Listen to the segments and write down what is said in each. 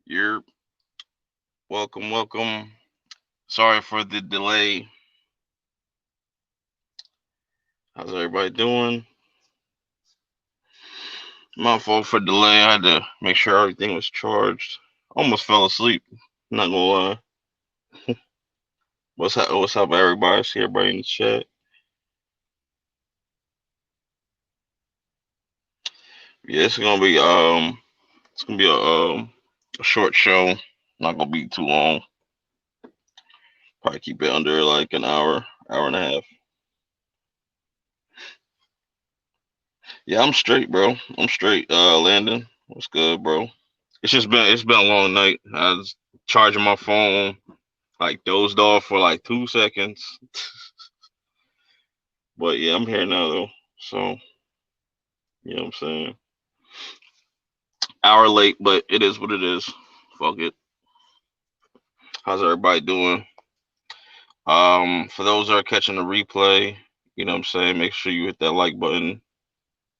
You're welcome, welcome. Sorry for the delay. How's everybody doing? My fault for delay. I had to make sure everything was charged. Almost fell asleep. Not gonna lie. What's up, everybody? I see everybody in the chat. Yeah, it's gonna be a short show. Not gonna be too long. Probably keep it under like an hour, hour and a half. Yeah, I'm straight, bro. I'm straight. Landon, what's good, bro? It's been a long night. I was charging my phone, like dozed off for like 2 seconds. But yeah, I'm here now though. So you know what I'm saying. Hour late, but it is what it is. Fuck it. How's everybody doing? For those that are catching the replay, you know what I'm saying, make sure you hit that like button.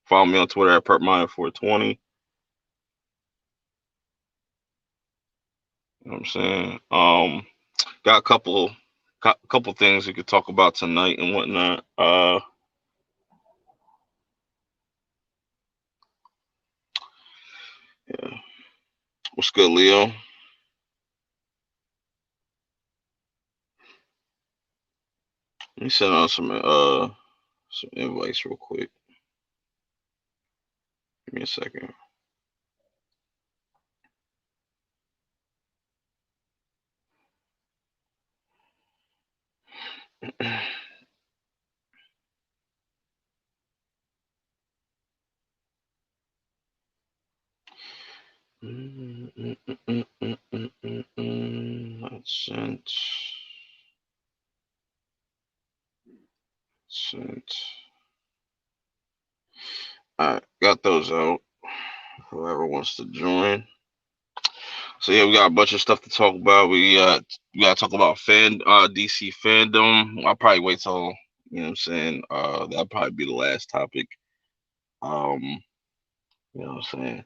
Follow me on Twitter at PURP420. You know what I'm saying? Got a couple things we could talk about tonight and whatnot. Yeah. What's good, Leo? Let me send out some invites real quick. Give me a second. That's sent. Sent. Alright, got those out. Whoever wants to join. So yeah, we got a bunch of stuff to talk about. We gotta talk about DC fandom. I'll probably wait till you know what I'm saying. That'll probably be the last topic. Um, you know what I'm saying.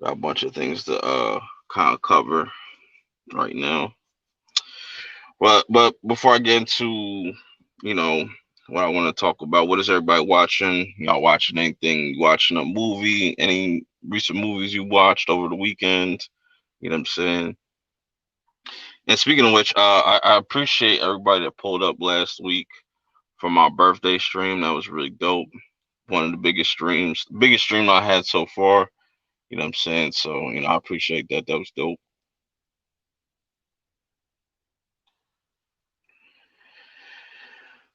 Got a bunch of things to kind of cover right now. But before I get into you know what I want to talk about, what is everybody watching? Y'all watching anything? Watching a movie? Any recent movies you watched over the weekend? You know what I'm saying? And speaking of which, I appreciate everybody that pulled up last week for my birthday stream. That was really dope. One of the biggest stream I had so far. You know what I'm saying? So, I appreciate that. That was dope.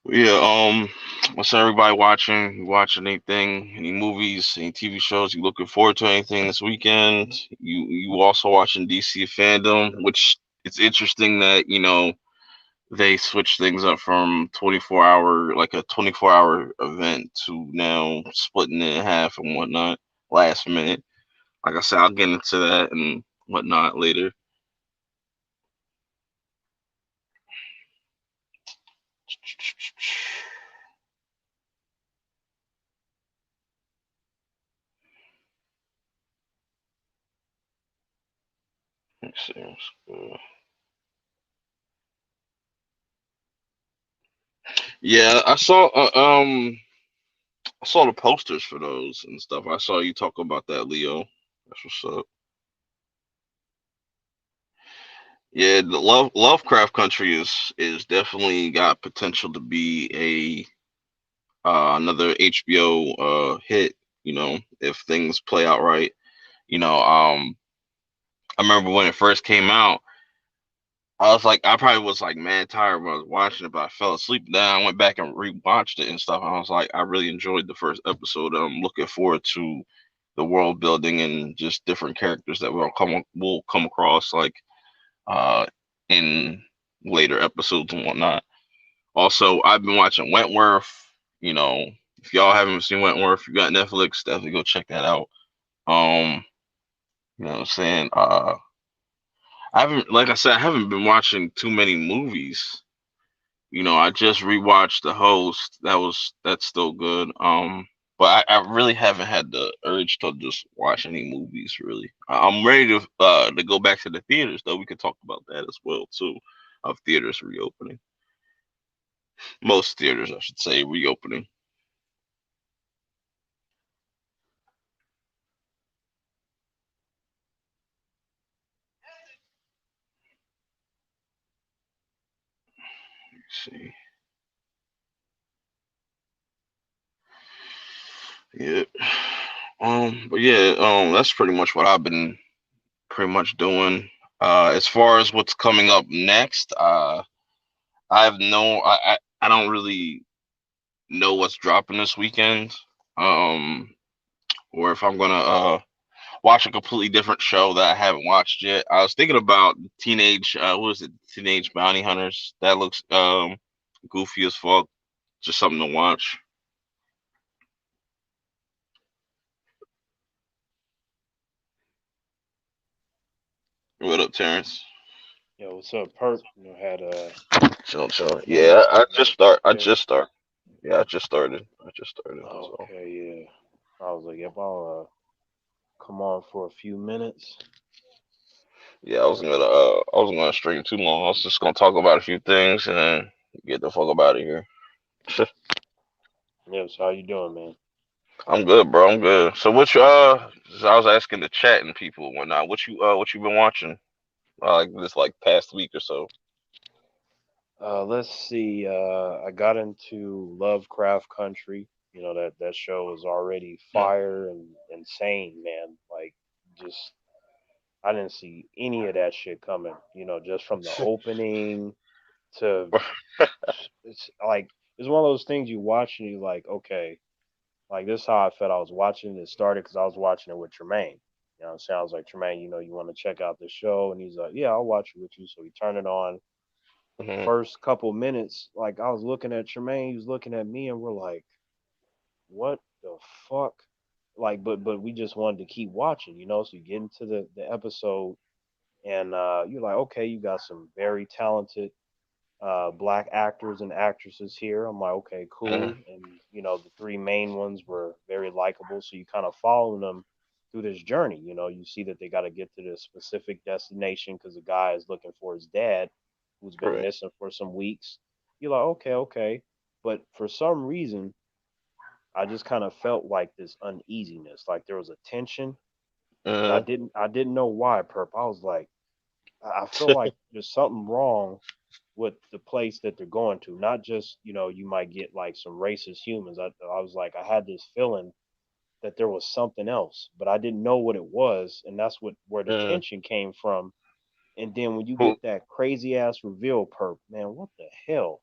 Yeah, what's everybody watching? You watching anything? Any movies, any TV shows? You looking forward to anything this weekend? You also watching DC fandom, which it's interesting that, they switched things up from 24-hour event to now splitting it in half and whatnot last minute. Like I said, I'll get into that and whatnot later. Let's see. Yeah, I saw the posters for those and stuff. I saw you talk about that, Leo. That's what's up. Yeah, the Lovecraft Country is definitely got potential to be another HBO hit. If things play out right. I remember when it first came out. I probably was like mad tired when I was watching it, but I fell asleep. Then I went back and rewatched it and stuff. And I was like, I really enjoyed the first episode. I'm looking forward to the world building and just different characters that will come across uh in later episodes and whatnot. Also, I've been watching Wentworth. You know, if y'all haven't seen Wentworth, you got Netflix, definitely go check that out. Um, you know what I'm saying? I haven't, like I said, I haven't been watching too many movies. I just rewatched The Host. That's still good. But I really haven't had the urge to just watch any movies. Really, I'm ready to go back to the theaters. Though we could talk about that as well too, of theaters reopening. Most theaters, I should say, reopening. Let's see, yeah, but yeah, that's pretty much what I've been pretty much doing. As far as what's coming up next, I have no, I don't really know what's dropping this weekend. Um, or if I'm gonna watch a completely different show that I haven't watched yet. I was thinking about teenage, what is it? Teenage Bounty Hunters. That looks goofy as fuck. Just something to watch. What up, Terrence? Yo, what's up, Perp? Had Chill, chill. another Yeah, I just another start. I check. just start. Yeah, I just started. I just started. So Okay, yeah. I was like, yep, I'll come on for a few minutes. yeah, I wasn't gonna stream too long. I was just gonna talk about a few things and then get the fuck up out of here. Yep. So how you doing, man? I'm good, bro. I'm good. So what you I was asking the chat and people and whatnot. What you been watching? Like this like past week or so. Let's see. I got into Lovecraft Country. That show was already fire and insane, man. Like, just I didn't see any of that shit coming. Just from the opening to it's one of those things you watch and you're like, okay. Like this is how I felt. I was watching it started because I was watching it with Tremaine. It sounds like Tremaine. You want to check out the show, and he's like, "Yeah, I'll watch it with you." So we turn it on. Hmm. First couple minutes, like I was looking at Tremaine, he was looking at me, and we're like, "What the fuck?" Like, but we just wanted to keep watching. So you get into the episode, and you're like, "Okay, you got some very talented black actors and actresses here." I'm like, okay, Hmm. cool. And the three main ones were very likable, so you kind of follow them through this journey. You see that they got to get to this specific destination because the guy is looking for his dad, who's been Right. missing for some weeks. You're like, okay, okay, but for some reason, I just kind of felt like this uneasiness, like there was a tension, and I Hmm. didn't, I didn't know why. Perp, I was like, I feel like there's something wrong with the place that they're going to. Not just, you might get like some racist humans. I was like, I had this feeling that there was something else, but I didn't know what it was, and that's where the Hmm. tension came from. And then when you Who? get that crazy ass reveal, perp, man, what the hell?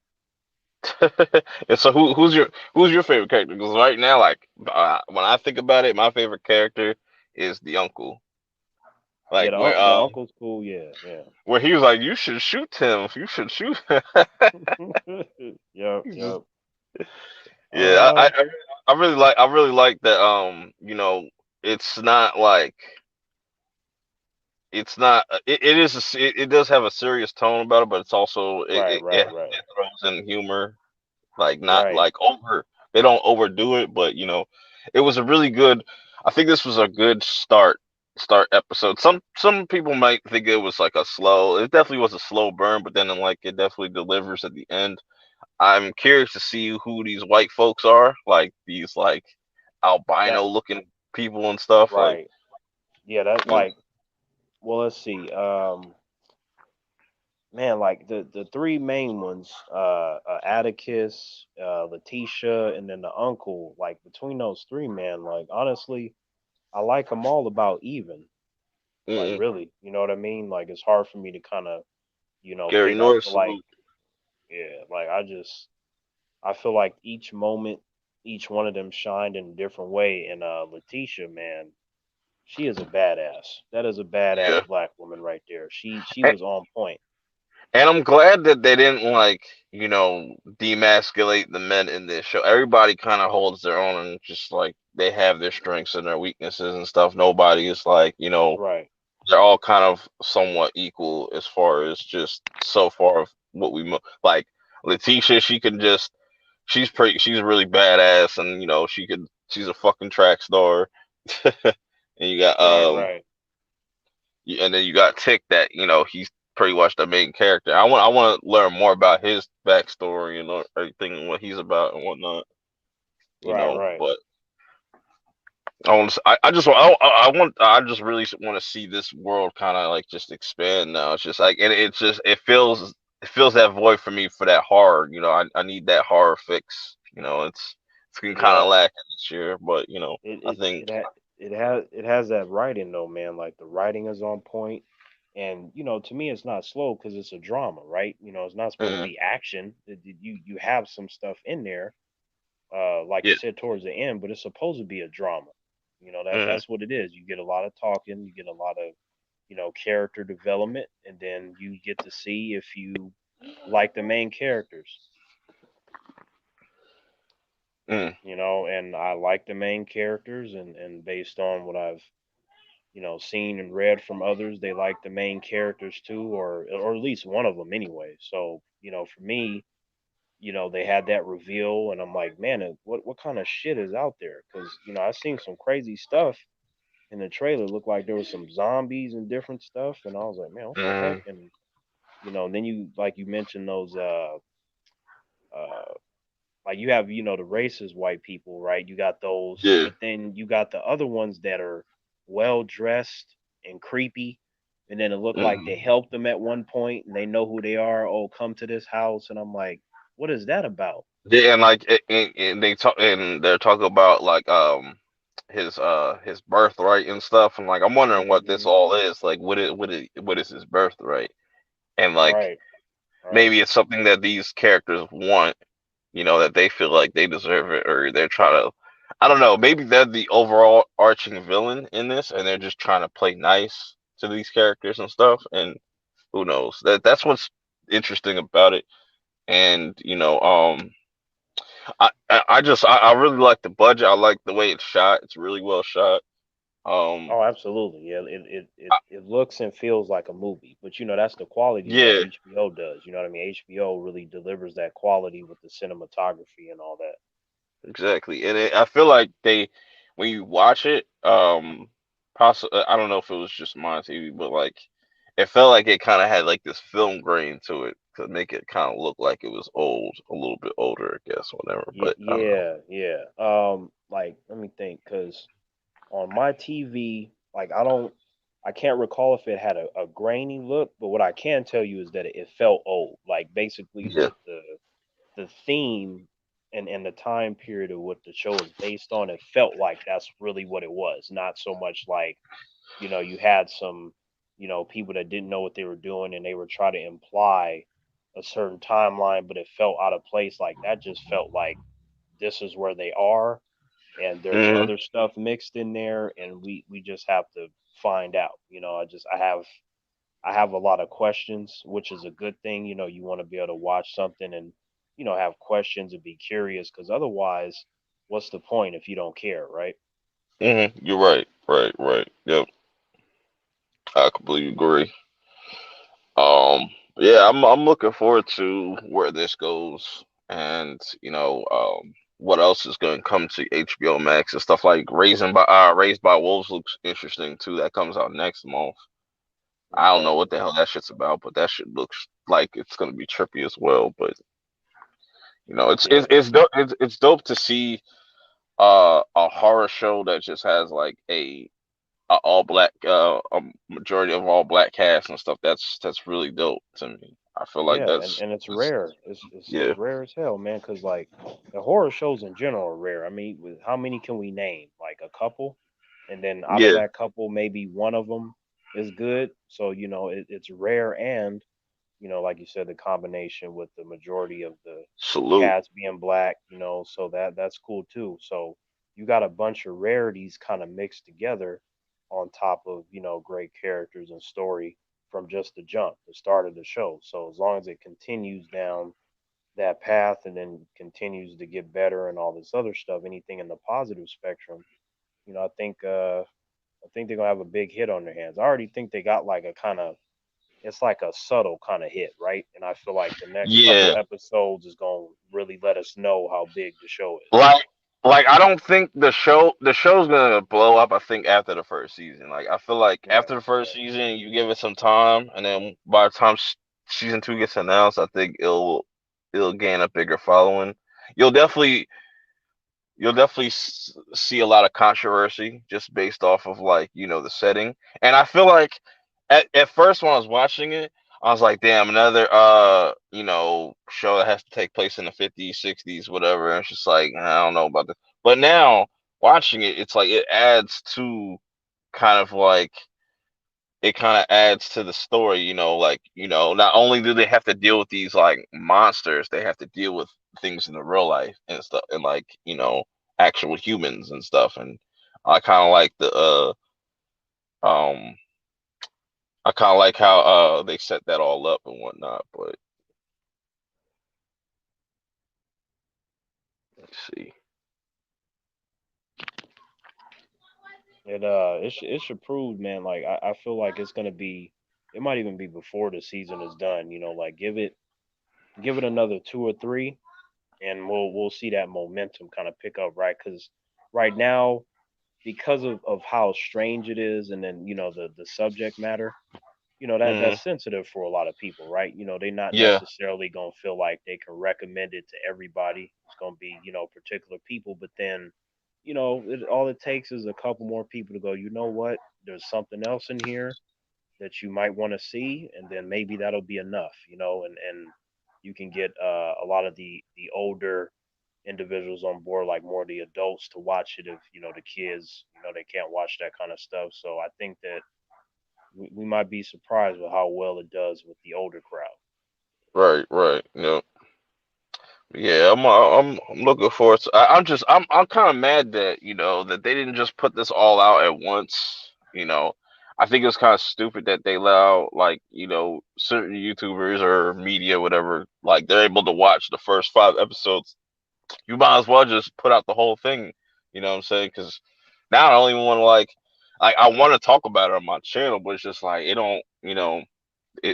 And so who's your favorite character? Because right now, like when I think about it, my favorite character is the uncle. Yeah, Like the uncle's cool. Yeah, yeah, where he was like, you should shoot him. You should shoot him. yep, He's just yep. yeah. Uh, I really like that. It's not like it's not it is it does have a serious tone about it, but it's also right, right, right, it throws in humor, like not right. like over. They don't overdo it, but it was a really good. I think this was a good start episode. Some people might think it was like a slow. It definitely was a slow burn, but then like it definitely delivers at the end. I'm curious to see who these white folks are, like these like That albino looking people and stuff. Like, right. Yeah, that you like. Well, let's see. Man, like the three main ones, Atticus, Letitia, and then the uncle. Like between those three, man, like honestly, I like them all about even. Like mm, really, you know what I mean? Like it's hard for me to kind of, Gary pick. I Norris feel like, salute. yeah, like I feel like each moment, each one of them shined in a different way. And Letitia, man, she is a badass. That is a badass Yeah. black woman right there. She was on point. And I'm glad that they didn't like, demasculate the men in this show. Everybody kind of holds their own and just like they have their strengths and their weaknesses and stuff. Nobody is like, Right. they're all kind of somewhat equal as far as just so far of what like Letitia, she's pretty, she's really badass and she could she's a fucking track star. And you got Right, right, and then you got Tick that he's pretty much the main character. I want to learn more about his backstory and everything, what he's about and whatnot. right, right. But I want to, I just want I want I just really want to see this world kind of like just expand now. It's just like and it's just it feels that void for me for that horror. I need that horror fix. It's been kind of Yeah, lacking this year, but it I it think it it has that writing though, man. Like the writing is on point, and to me, it's not slow because it's a drama, right? It's not supposed to mm, be action. You have some stuff in there, like you yeah, said towards the end, but it's supposed to be a drama. That mm, that's what it is. You get a lot of talking, you get a lot of character development, and then you get to see if you like the main characters. mm, And I like the main characters, and based on what I've seen and read from others, they like the main characters too, or at least one of them anyway. So for me, they had that reveal, and I'm like, man, what kind of shit is out there? Because I seen some crazy stuff in the trailer. Looked like there was some zombies and different stuff, and I was like, man, what the heck? mm, And then you like you mentioned those uh like you have the racist white people, right? You got those, yeah, but then you got the other ones that are well dressed and creepy, and then it looked like they mm, helped them at one point and they know who they are. Oh, come to this house, and I'm like, what is that about? yeah, and like and they talk and they're talking about like his birthright and stuff, and like I'm wondering what this Hmm. all is. Like, what is his birthright? And like Right, right. maybe it's something that these characters want, that they feel like they deserve it, or they're trying to. I don't know. Maybe they're the overall arching villain in this, and they're just trying to play nice to these characters and stuff. And who knows? That's what's interesting about it. And I really like the budget. I like the way it's shot. It's really well shot. Um, Oh, absolutely. Yeah, I, it looks and feels like a movie, but that's the quality that yeah, HBO does. You know what I mean? HBO really delivers that quality with the cinematography and all that. exactly. And I feel like when you watch it, possibly I don't know if it was just my TV, but like it felt like it kind of had like this film grain to it to make it kind of look like it was old, a little bit older, I guess, whatever. Yeah, But I don't know. yeah, yeah. Like let me think, because on my TV, like I can't recall if it had a grainy look, but what I can tell you is that it felt old. Like basically Yeah. the theme and the time period of what the show is based on, it felt like that's really what it was. Not so much like, you had some, people that didn't know what they were doing and they were trying to imply a certain timeline, but it felt out of place. Like that just felt like this is where they are, and there's Hmm. other stuff mixed in there, and we just have to find out. I have a lot of questions, which is a good thing. You want to be able to watch something and have questions and be curious, because otherwise, what's the point if you don't care, right? Hmm. You're right. Right. Right. Yep. I completely agree. Yeah, I'm looking forward to where this goes, and what else is going to come to HBO Max and stuff like Raised by Wolves looks interesting too. That comes out next month. I don't know Okay. what the hell that shit's about, but that shit looks like it's going to be trippy as well. But Yeah. it's dope to see a horror show that just has like a all black a majority of all black cast and stuff. That's really dope to me. I feel like Yeah, and it's that's rare. It's yeah, rare as hell, man. Because like the horror shows in general are rare. I mean, with how many can we name? Like a couple, and then out of yeah, that couple, maybe one of them is good. So it's rare, and like you said, the combination with the majority of the salute. cast being black, so that's cool too. So you got a bunch of rarities kind of mixed together on top of, great characters and story from just the jump, the start of the show. So as long as it continues down that path and then continues to get better and all this other stuff, anything in the positive spectrum, I think they're gonna have a big hit on their hands. I already think they got like a kind of it's like a subtle kind of hit, right? And I feel like the next couple Yeah, episodes is going to really let us know how big the show like is. like I don't think the show's gonna blow up. I think after the first season, like I feel like Right. after the first season, you give it some time, and then by the time season two gets announced, I think it'll gain a bigger following. You'll definitely you'll definitely see a lot of controversy just based off of like the setting. And I feel like at first when I was watching it, I was like, damn, another show that has to take place in the 50s, 60s, whatever. And it's just like I don't know about this. But now watching it, it's like it adds to kind of like it kind of adds to the story, like, not only do they have to deal with these like monsters, they have to deal with things in the real life and stuff and like, actual humans and stuff. And I kind of like um I kind of like how they set that all up and whatnot, but let's see. It should prove, man. Like I feel like it's gonna be. It might even be before the season is done. Like give it another two or three, and we'll see that momentum kind of pick up, right? Because right now, because of how strange it is, and then the subject matter, Hmm. that's sensitive for a lot of people, right? They're not Yeah. necessarily gonna feel like they can recommend it to everybody. It's gonna be particular people, but then all it takes is a couple more people to go. You know what? There's something else in here that you might want to see, and then maybe that'll be enough, and you can get a lot of the older individuals on board, like more of the adults, to watch it if the kids they can't watch that kind of stuff. So I think that we might be surprised with how well it does with the older crowd. Right, right. Yeah. Yeah, I'm looking forward to. I'm kind of mad that that they didn't just put this all out at once. I think it's kind of stupid that they allow like certain YouTubers or media whatever like they're able to watch the first 5 episodes. You might as well just put out the whole thing. You know what I'm saying? Because now I don't even want to like I want to talk about it on my channel, but it's just like it don't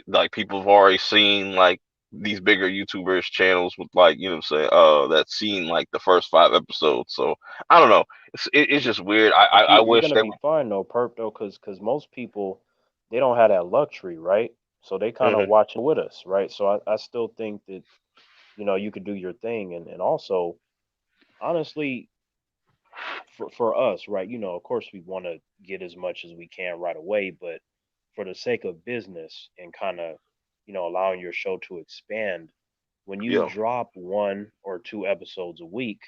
like people have already seen like these bigger YouTubers channels with like what I'm saying that seen like the first 5 episodes. So I don't know. It's just weird. I But I, I you're wish gonna they be fine though, perp though, because most people they don't have that luxury, right? So they kind of would. watching with us, right? So I still think that you could do your thing, and also honestly, for us, right? Of course we want to get as much as we can right away, but for the sake of business and kind of allowing your show to expand, when you Yeah. drop one or two episodes a week,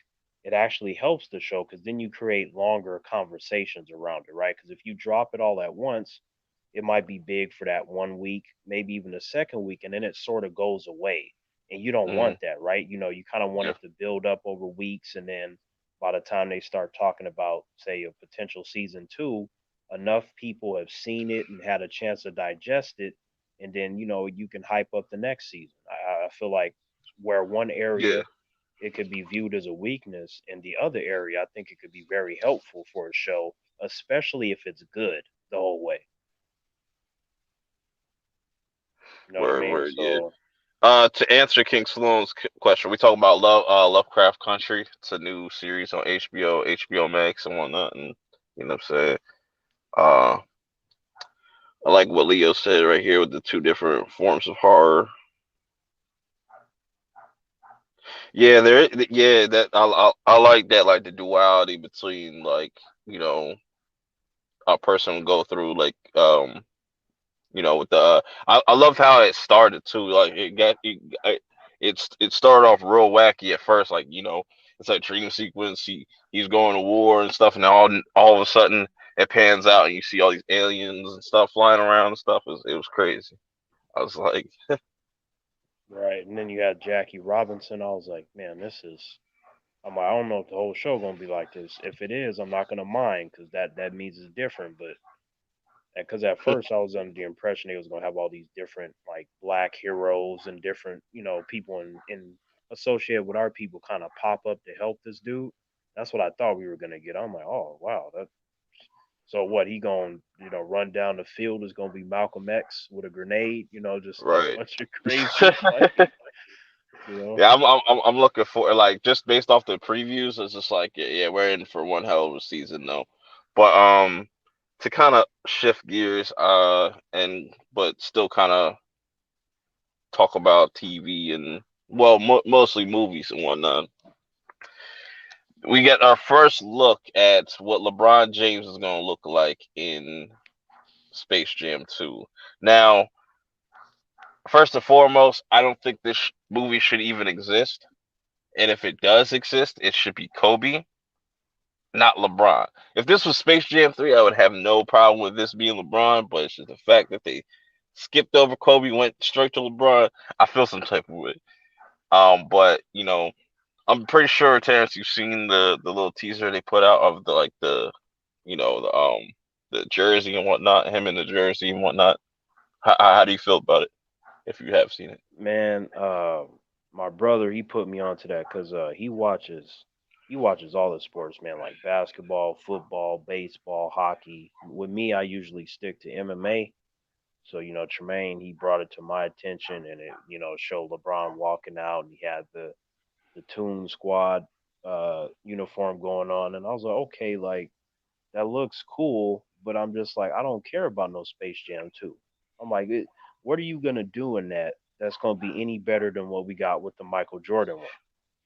it actually helps the show because then you create longer conversations around it, right? Because if you drop it all at once, it might be big for that one week, maybe even the second week, and then it sort of goes away. And you don't Hmm. want that, right? You kind of want Yeah. it to build up over weeks, and then by the time they start talking about, say, a potential season two, enough people have seen it and had a chance to digest it, and then you can hype up the next season. I feel like where one Yeah. area it could be viewed as a weakness, and the other area I think it could be very helpful for a show, especially if it's good the whole way. You know what I Word. mean? Word. Yeah. So To answer King Saloon's question, we talking about Lovecraft Country. It's a new series on HBO Max and whatnot, and what I'm saying. Uh, I like what Leo said right here with the two different forms of horror. Yeah, yeah, that I like that, like the duality between like a person go through like with the I love how it started too. Like it started off real wacky at first, like it's like dream sequence. He's going to war and stuff, and all of a sudden it pans out and you see all these aliens and stuff flying around and stuff. It was crazy. I was like, right, and then you had Jackie Robinson. I was like, man, this is. I'm like, I don't know if the whole show gonna be like this. If it is, I'm not gonna mind because that means it's different. But because at first I was under the impression they was gonna have all these different like black heroes and different people in associated with our people kind of pop up to help this dude. That's what I thought we were gonna get. I'm like, oh wow, that. So what he gonna run down the field is gonna be Malcolm X with a grenade, just a right. bunch of crazy like You know, Yeah, I'm looking for like just based off the previews, it's just like yeah, we're in for one hell of a season though. But to kind of shift gears and but still kind of talk about TV and well mostly movies and whatnot. We get our first look at what LeBron James is going to look like in Space Jam 2. Now, first and foremost, I don't think this movie should even exist. And if it does exist, it should be Kobe, not LeBron. If this was Space Jam 3, I would have no problem with this being LeBron, but it's just the fact that they skipped over Kobe, went straight to LeBron. I feel some type of way. But I'm pretty sure Terrence, you've seen the little teaser they put out of the like the you know the jersey and whatnot, him in the jersey and whatnot. How do you feel about it if you have seen it? man. My brother he put me onto that because he watches all the sports, man, like basketball, football, baseball, hockey. With me, I usually stick to MMA. So, Tremaine, he brought it to my attention and it, showed LeBron walking out and he had the Toon Squad uniform going on. And I was like, okay, like that looks cool, but I'm just like, I don't care about no Space Jam 2. I'm like, what are you gonna do in that that's gonna be any better than what we got with the Michael Jordan one?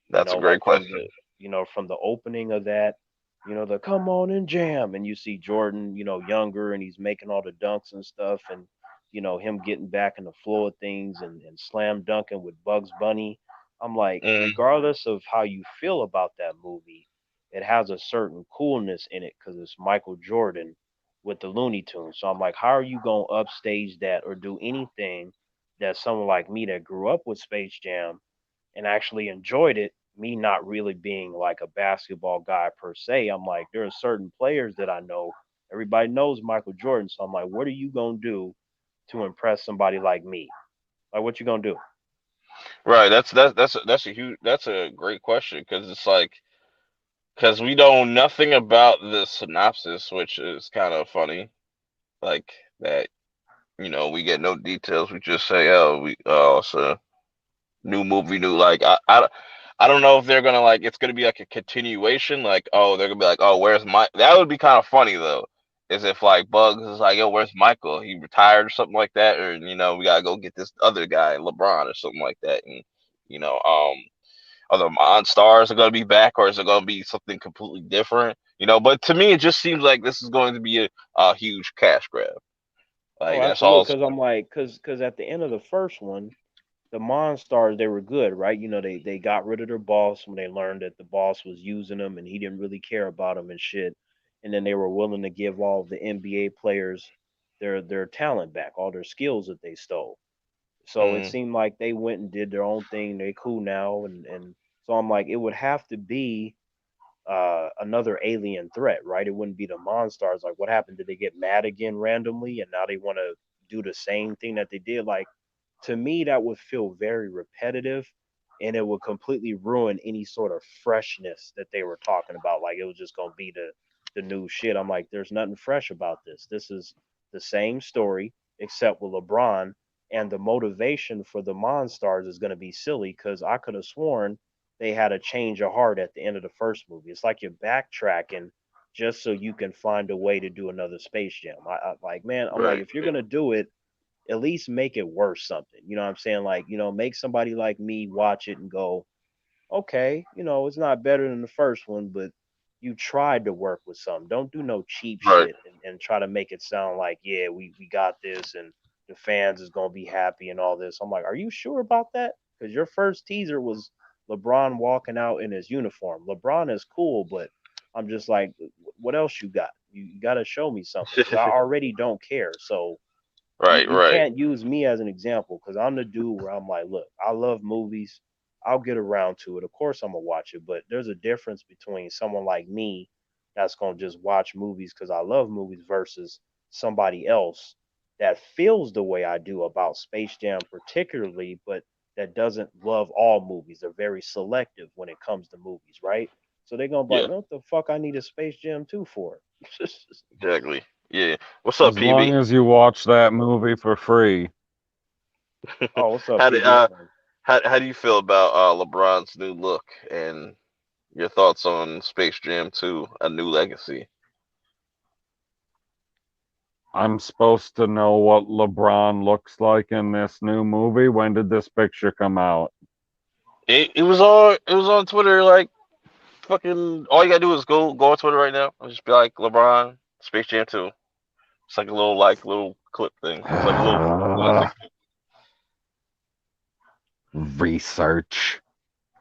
That's a great Like from question. the opening of that, the come on and jam, and you see Jordan, younger, and he's making all the dunks and stuff, and him getting back in the flow of things and slam dunking with Bugs Bunny. I'm like, Mm, regardless of how you feel about that movie, it has a certain coolness in it because it's Michael Jordan with the Looney Tunes. So I'm like, how are you gonna upstage that or do anything that someone like me that grew up with Space Jam and actually enjoyed it, me not really being like a basketball guy per se, I'm like, there are certain players that I know. Everybody knows Michael Jordan. So I'm like, what are you gonna do to impress somebody like me? Like, what you gonna do? right. That's a huge. That's a great question because it's like because we know nothing about the synopsis, which is kind of funny. Like that, we get no details. We just say, oh, it's a new movie, new like I don't know if they're gonna like it's gonna be like a continuation, like oh they're gonna be like oh where's my that would be kind of funny though, is if like Bugs is like yo where's Michael he retired or something like that, or we gotta go get this other guy LeBron or something like that, and you know are the Monstars are gonna be back or is it gonna be something completely different, but to me it just seems like this is going to be a huge cash grab, Oh, like that's all absolutely. it's Because I'm like, because at the end of the first one, the Monstars they were good, right? They got rid of their boss when they learned that the boss was using them and he didn't really care about them and shit. And then they were willing to give all of the NBA players their talent back, all their skills that they stole. So it mm, seemed like they went and did their own thing. They cool now, and so I'm like, it would have to be another alien threat, right? It wouldn't be the Monstars. Like, what happened? Did they get mad again randomly, and now they want to do the same thing that they did? Like, to me, that would feel very repetitive, and it would completely ruin any sort of freshness that they were talking about. Like, it was just gonna be the new shit. I'm like, there's nothing fresh about this. This is the same story, except with LeBron. And the motivation for the Monstars is going to be silly because I could have sworn they had a change of heart at the end of the first movie. It's like you're backtracking just so you can find a way to do another Space Jam. Like, man, I'm like, right, if you're gonna do it, at least make it worth something. You know what I'm saying? Like, make somebody like me watch it and go, okay, it's not better than the first one, but you tried to work with some. Don't do no cheap right. shit and try to make it sound like, yeah, we got this and the fans is gonna be happy and all this. I'm like, are you sure about that? Because your first teaser was LeBron walking out in his uniform. LeBron is cool, but I'm just like, what else you got? You got to show me something because I already don't care. So Right, you right. can't use me as an example because I'm the dude where I'm like, look, I love movies. I'll get around to it. Of course, I'm gonna watch it, but there's a difference between someone like me that's gonna just watch movies because I love movies versus somebody else that feels the way I do about Space Jam, particularly, but that doesn't love all movies. They're very selective when it comes to movies, right? So they're gonna be like, Yeah, what the fuck I need a Space Jam 2 for? exactly. Yeah. What's up, As long PB? as you watch that movie for free. Oh, what's up, How did PB? how do you feel about LeBron's new look and your thoughts on Space Jam 2: A New Legacy? I'm supposed to know what LeBron looks like in this new movie. When did this picture come out? It was on Twitter like fucking. All you gotta do is go on Twitter right now and just be like LeBron Space Jam 2. It's like a little clip thing. It's like a little 1 second. Research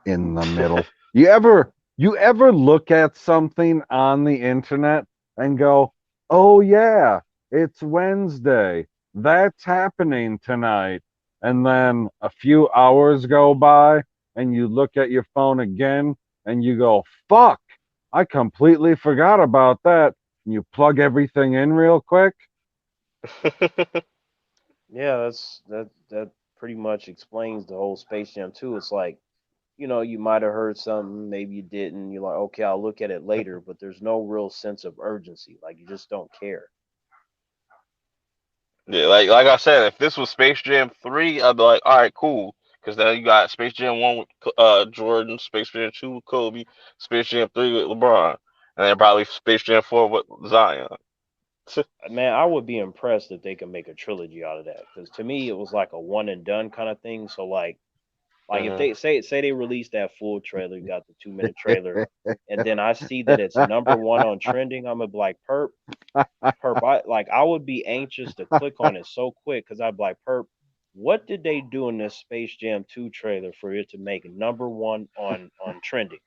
in the middle. You ever look at something on the internet and go, "Oh yeah, it's Wednesday. That's happening tonight." And then a few hours go by and you look at your phone again and you go, "Fuck, I completely forgot about that." And you plug everything in real quick. Yeah, that pretty much explains the whole Space Jam 2. It's like, you might have heard something, maybe you didn't. You're like, okay, I'll look at it later, but there's no real sense of urgency. Like you just don't care. Yeah, like I said, if this was Space Jam 3, I'd be like, all right, cool. Because then you got Space Jam 1 with Jordan, Space Jam 2 with Kobe, Space Jam 3 with LeBron, and then probably Space Jam 4 with Zion. Man, I would be impressed if they could make a trilogy out of that. Because to me, it was like a one and done kind of thing. So like if Hmm. they say they release that full trailer, you got the 2 minute trailer, and then I see that it's number one on trending, I'm gonna be like, Perp. I would be anxious to click on it so quick because I'd be like, Perp, what did they do in this Space Jam 2 trailer for it to make number one on trending?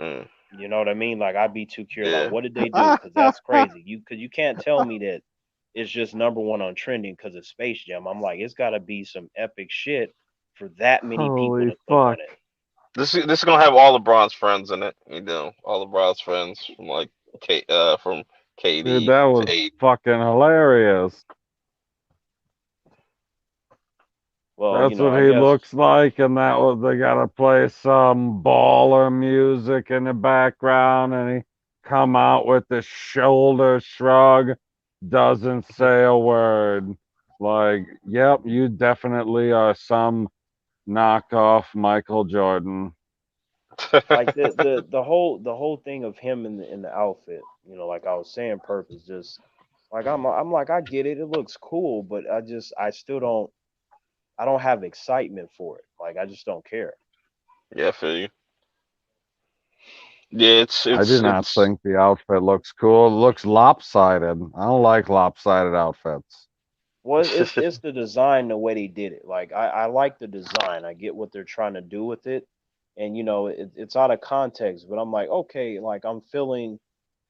Mm, You know what I mean? Like I'd be too curious. Like, yeah. what did they do? Because that's crazy. You can't tell me that it's just number one on trending because of Space Jam. I'm like, it's got to be some epic shit for that many people Holy to click on fuck. it. This is gonna have all LeBron's friends in it. All LeBron's friends from like from Dude, KD that to was A. fucking hilarious. Well, That's what I he guess. looks like, and that was they gotta play some baller music in the background, and he come out with the shoulder shrug, doesn't say a word. Like, yep, you definitely are some knockoff Michael Jordan. Like the whole thing of him in the outfit, like I was saying, purpose just like I'm like I get it, it looks cool, but I still don't have excitement for it. Like I just don't care. Yeah, I feel you. Yeah, it's I it's do not it's think the outfit looks cool. It looks lopsided. I don't like lopsided outfits. Well, it's the design, the way they did it. Like I like the design. I get what they're trying to do with it, and it's out of context, but I'm like, okay, like I'm feeling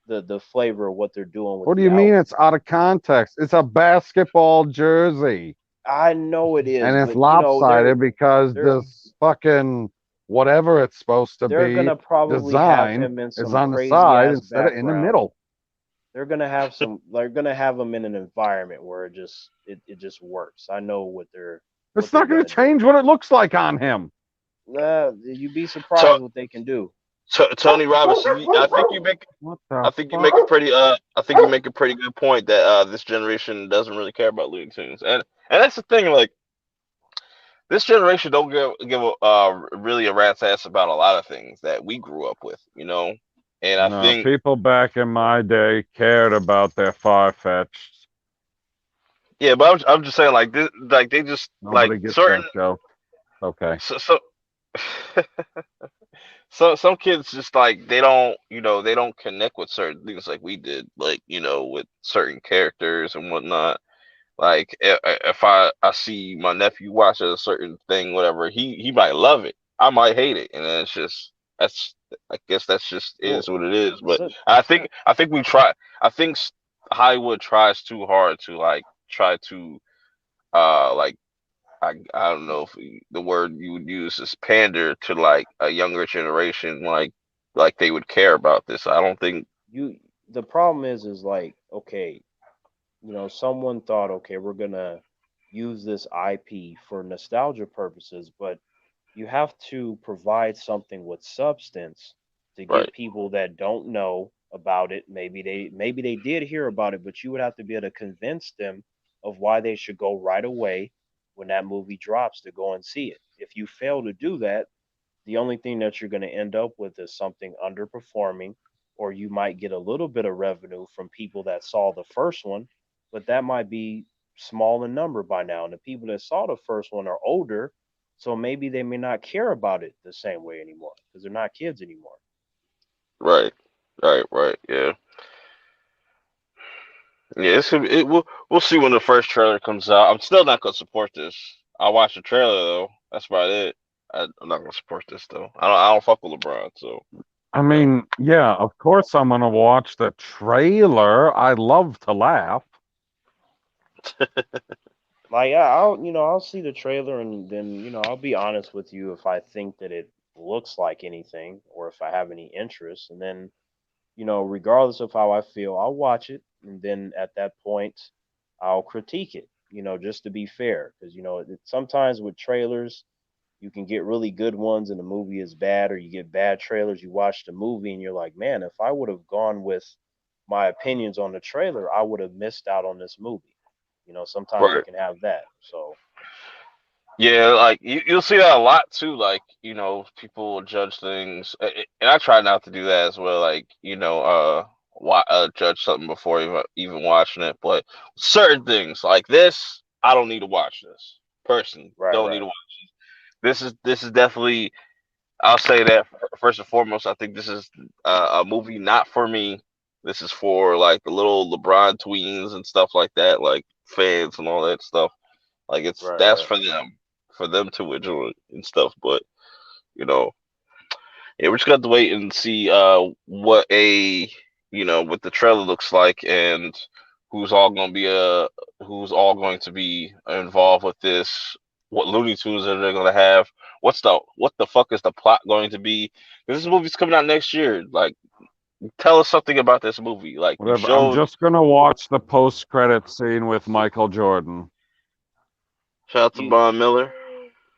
the flavor of what they're doing with What do the you mean outfit. it's out of context? It's a basketball jersey. I know it And is, it's but they're lopsided because they're this fucking whatever it's supposed to they're be gonna probably have design him in is some on the crazy side ass instead of in the background. middle. They're gonna have him in an environment where it just works. I know what It's they're not going gonna to do. change what it looks like on him. You'd be to, surprised what they can do. Tony Robinson. What the I think you make a fuck? pretty I think you make a pretty good point that this generation doesn't really care about Looney Tunes, and that's the thing. Like this generation don't give really a rat's ass about a lot of things that we grew up with. And I No, think people back in my day cared about their far fetched. yeah, but I'm just saying like this, like they just like Nobody gets certain that joke. Okay. so so some kids just like they don't connect with certain things like we did, like with certain characters and whatnot. Like if I see my nephew watch a certain thing, whatever, he might love it, I might hate it, and then it's just that's I guess that's just is Well, what it is. But so I think we try. I think Hollywood tries too hard to like try to like I don't know if the word you would use is pander to like a younger generation, like they would care about this. I don't think you the problem is like, okay, someone thought, okay, we're gonna use this IP for nostalgia purposes, but you have to provide something with substance to right. get people that don't know about it. Maybe they did hear about it, but you would have to be able to convince them of why they should go right away. when that movie drops to go and see it. If you fail to do that, the only thing that you're going to end up with is something underperforming, or you might get a little bit of revenue from people that saw the first one, but that might be small in number by now. And the people that saw the first one are older, so maybe they may not care about it the same way anymore because they're not kids anymore. Right. Right. Yeah. Yeah. We'll see when the first trailer comes out. I'm still not gonna support this. I'll watch the trailer though. That's about it. I'm not gonna support this though. I don't fuck with LeBron, so I you know. mean, yeah, of course I'm gonna watch the trailer. I love to laugh. Like I'll see the trailer and then I'll be honest with you if I think that it looks like anything or if I have any interest, and then regardless of how I feel, I'll watch it, and then at that point, I'll critique it. Just to be fair, because sometimes with trailers, you can get really good ones and the movie is bad, or you get bad trailers. You watch the movie and you're like, man, if I would have gone with my opinions on the trailer, I would have missed out on this movie. Sometimes you Right. can have that. So Yeah, like you'll see that a lot too. Like people will judge things, and I try not to do that as well. Like judge something before even watching it. But certain things like this, I don't need to watch this. Personally, right, don't need to right, watch this is definitely. I'll say that first and foremost. I think this is a movie not for me. This is for like the little LeBron tweens and stuff like that, like fans and all that stuff. Like right, that's right. for them to enjoy and stuff. But you know, yeah, we're just gonna have to wait and see what what the trailer looks like and who's all gonna be who's all going to be involved with this. What Looney Tunes are they gonna have? What the fuck is the plot going to be? This movie's coming out next year. Like, tell us something about this movie. Like you Whatever. I'm showed. just gonna watch the post-credit scene with Michael Jordan. Shout out to You Von Miller.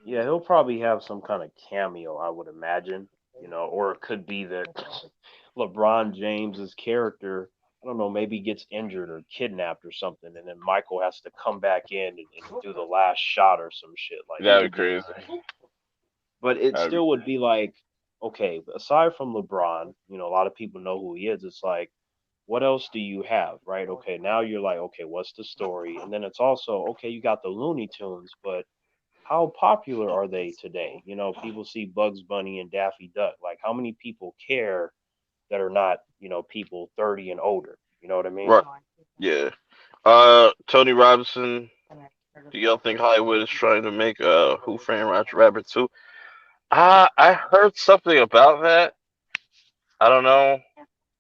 Yeah, he'll probably have some kind of cameo, I would imagine. Or it could be that LeBron James's character, I don't know, maybe gets injured or kidnapped or something, and then Michael has to come back in and do the last shot or some shit. Like that That'd would be be crazy. insane. But it That'd be still would be like, okay, aside from LeBron, a lot of people know who he is. It's like, what else do you have, right? Okay, now you're like, okay, what's the story? And then it's also, okay, you got the Looney Tunes, but how popular are they today? People see Bugs Bunny and Daffy Duck. Like, how many people care that are not, people 30 and older? You know what I mean? right. Yeah. Tony Robinson. Do y'all think Hollywood is trying to make Who Framed Roger Rabbit too? I heard something about that. I don't know.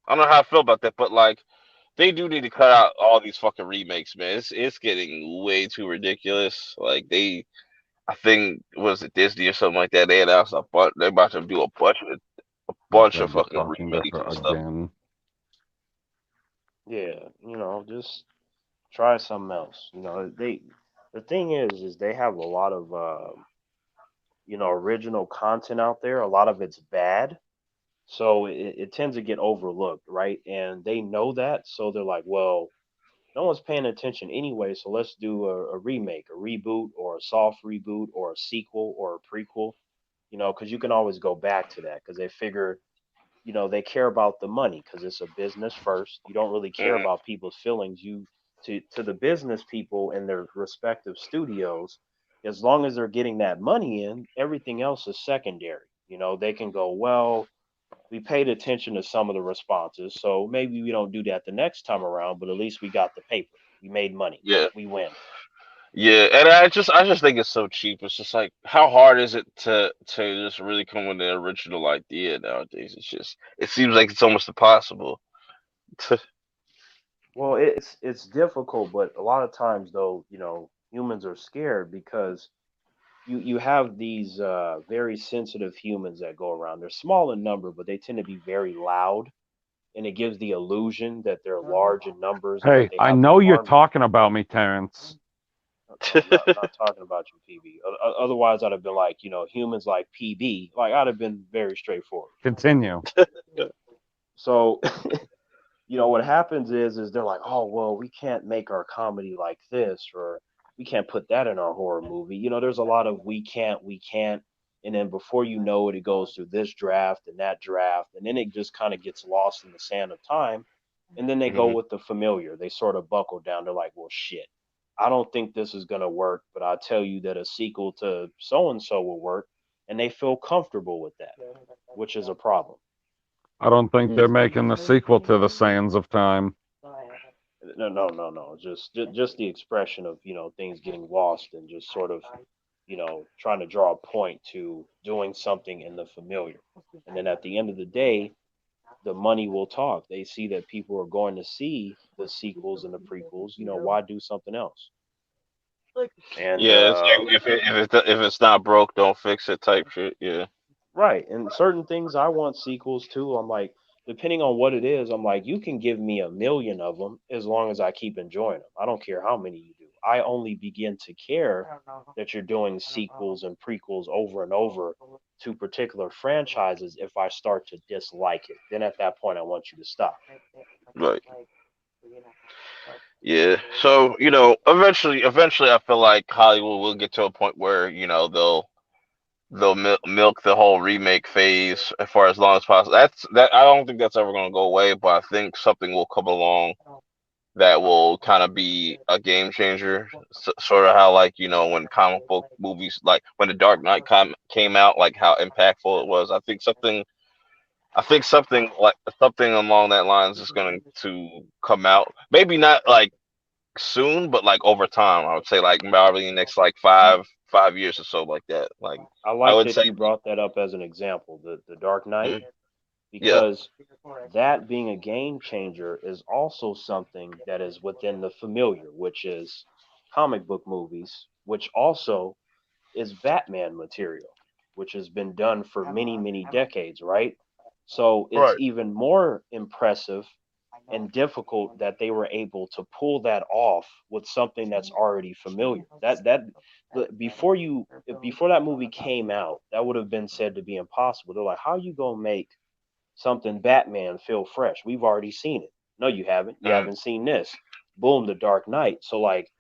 I don't know how I feel about that, but like they do need to cut out all these fucking remakes, man. It's getting way too ridiculous. Like I think was it Disney or something like that. They announced a bunch. They about to do a bunch They'll of be fucking talking to remakes her and stuff. again. Yeah, just try something else. The thing is they have a lot of, original content out there. A lot of it's bad. So it tends to get overlooked, right? And they know that. So they're like, well, no one's paying attention anyway, so let's do a remake, a reboot, or a soft reboot, or a sequel, or a prequel. Because you can always go back to that because they figure, they care about the money because it's a business first. You don't really care Mhm. about people's feelings. To the business people in their respective studios, as long as they're getting that money in, everything else is secondary. They can go, well, we paid attention to some of the responses. So maybe we don't do that the next time around, but at least we got the paper. We made money. Yeah, We win. yeah, and I just think it's so cheap. It's just like how hard is it to just really come with an original idea nowadays? It seems like it's almost impossible. Well, it's difficult, but a lot of times though, humans are scared because you have these very sensitive humans that go around. They're small in number, but they tend to be very loud, and it gives the illusion that they're large in numbers and that Hey, they I have an know you're army. talking about me, Terrence. No, I'm not talking about you, PB. Otherwise, I'd have been like, humans like PB. Like, I'd have been very straightforward. Continue. So, what happens is they're like, oh, well, we can't make our comedy like this, or we can't put that in our horror movie. You know, there's a lot of we can't, and then before you know it, it goes through this draft and that draft, and then it just kind of gets lost in the sand of time. And then they go Hmm. with the familiar. They sort of buckle down. They're like, well, shit, I don't think this is gonna work, but I'll tell you that a sequel to so and so will work, and they feel comfortable with that, which is a problem. I don't think they're Hmm. making the sequel to The Sands of Time. No, no, no, no. Just the expression of things getting lost and just sort of trying to draw a point to doing something in the familiar, and then at the end of the day, the money will talk. They see that people are going to see the sequels and the prequels. Why do something else? And Yeah, it's like if it's not broke, don't fix it type shit. Yeah. right, and certain things I want sequels to. I'm like, depending on what it is, I'm like, you can give me a million of them as long as I keep enjoying them. I don't care how many you do. I only begin to care that you're doing sequels and prequels over and over to particular franchises if I start to dislike it. Then at that point, I want you to stop. Right. Yeah. So eventually, I feel like Hollywood will get to a point where they'll milk the whole remake phase for as long as possible. That I don't think that's ever going to go away, but I think something will come along that will kind of be a game changer. Sort of how like when comic book movies like when the Dark Knight came out, like how impactful it was. I think something along that lines is going to come out. Maybe not like soon, but like over time. I would say like probably in the next like 5 years or so, like that. Like I I like would that say, you brought that up as an example, the Dark Knight, mm, yeah, because that being a game changer is also something that is within the familiar, which is comic book movies, which also is Batman material, which has been done for many, many decades, right? So it's right. even more impressive and difficult that they were able to pull that off with something that's already familiar. Before that movie came out, that would have been said to be impossible. They're like, how you gonna make something Batman feel fresh? We've already seen it. No, you haven't. You Mm, haven't seen this. Boom, the Dark Knight. So like,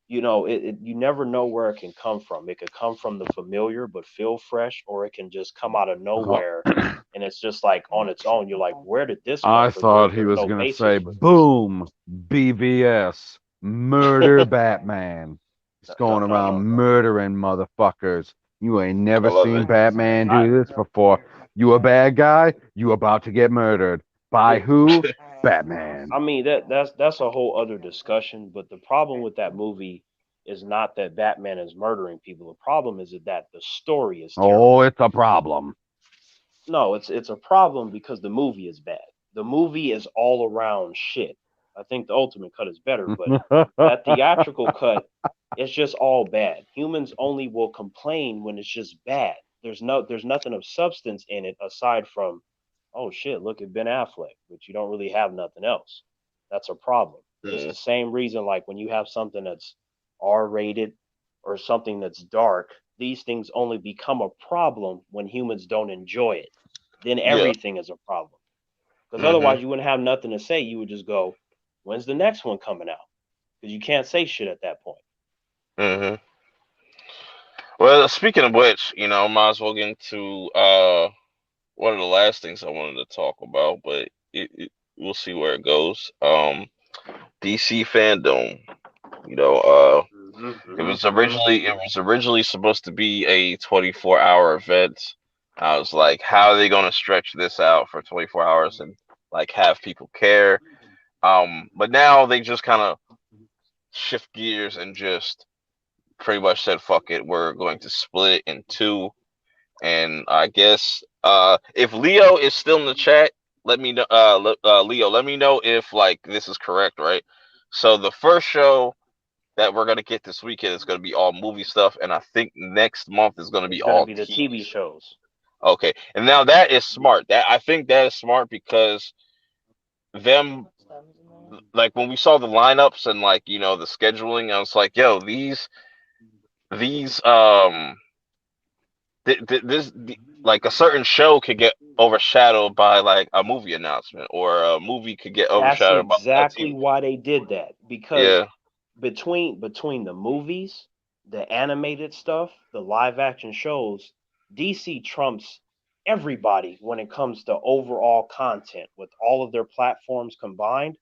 you never know where it can come from. It could come from the familiar but feel fresh, or it can just come out of nowhere and it's just like on its own. You're like, where did this come I from? There's thought he there's was no going to basis say, for this. boom, BVS, murder Batman. He's No, going no, around no, no. murdering motherfuckers. You ain't I never love seen it. Batman I do this before. You a bad guy? You about to get murdered. By it, who? Batman. I mean that's a whole other discussion. But the problem with that movie is not that Batman is murdering people. The problem is that the story is Oh, terrible. it's a problem. No, it's a problem because the movie is bad. The movie is all around shit. I think the ultimate cut is better, but that theatrical cut is just all bad. Humans only will complain when it's just bad. There's nothing of substance in it aside from, oh shit, look at Ben Affleck, but you don't really have nothing else. That's a problem. It's Mm, the same reason like when you have something that's R rated or something that's dark, these things only become a problem when humans don't enjoy it. Then yeah. everything is a problem. Because Hmm. otherwise, you wouldn't have nothing to say. You would just go, when's the next one coming out? Because you can't say shit at that point. Hmm. Well, speaking of which, might as well get into one of the last things I wanted to talk about, but we'll see where it goes. DC fandom. You know, uh, it was originally supposed to be a 24-hour event. I was like, how are they gonna stretch this out for 24 hours and like have people care? But now they just kind of shift gears and just pretty much said, "Fuck it, we're going to split it in two." And I guess if Leo is still in the chat, let me know. Leo, let me know if like this is correct, right? So the first show that we're gonna get this weekend is gonna be all movie stuff, and I think next month is gonna be It's going to all be the TV. TV shows. Okay, and now that is smart. That I think that is smart because them like when we saw the lineups and like the scheduling, I was like, yo, these like a certain show could get overshadowed by like a movie announcement, or a movie could get That's overshadowed by a exactly TV. why they did that. Because Yeah. between the movies, the animated stuff, the live action shows, DC trumps everybody when it comes to overall content with all of their platforms combined.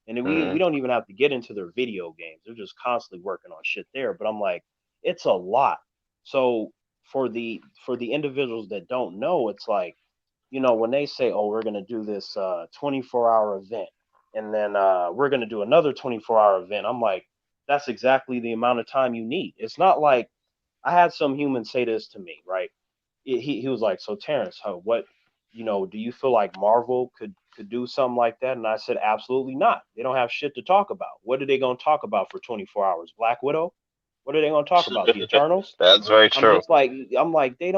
And we Mm, don't even have to get into their video games. They're just constantly working on shit there. But I'm like, it's a lot. So for the individuals that don't know, it's like, when they say, "Oh, we're gonna do this 24-hour event," and then we're gonna do another 24-hour event, I'm like, that's exactly the amount of time you need. It's not like I had some human say this to me, right? He was like, "So Terrence, what, do you feel like Marvel could do something like that?" And I said, "Absolutely not. They don't have shit to talk about. What are they gonna talk about for 24 hours? Black Widow? What are they gonna talk about? The Eternals?" that's very I'm true. just like, they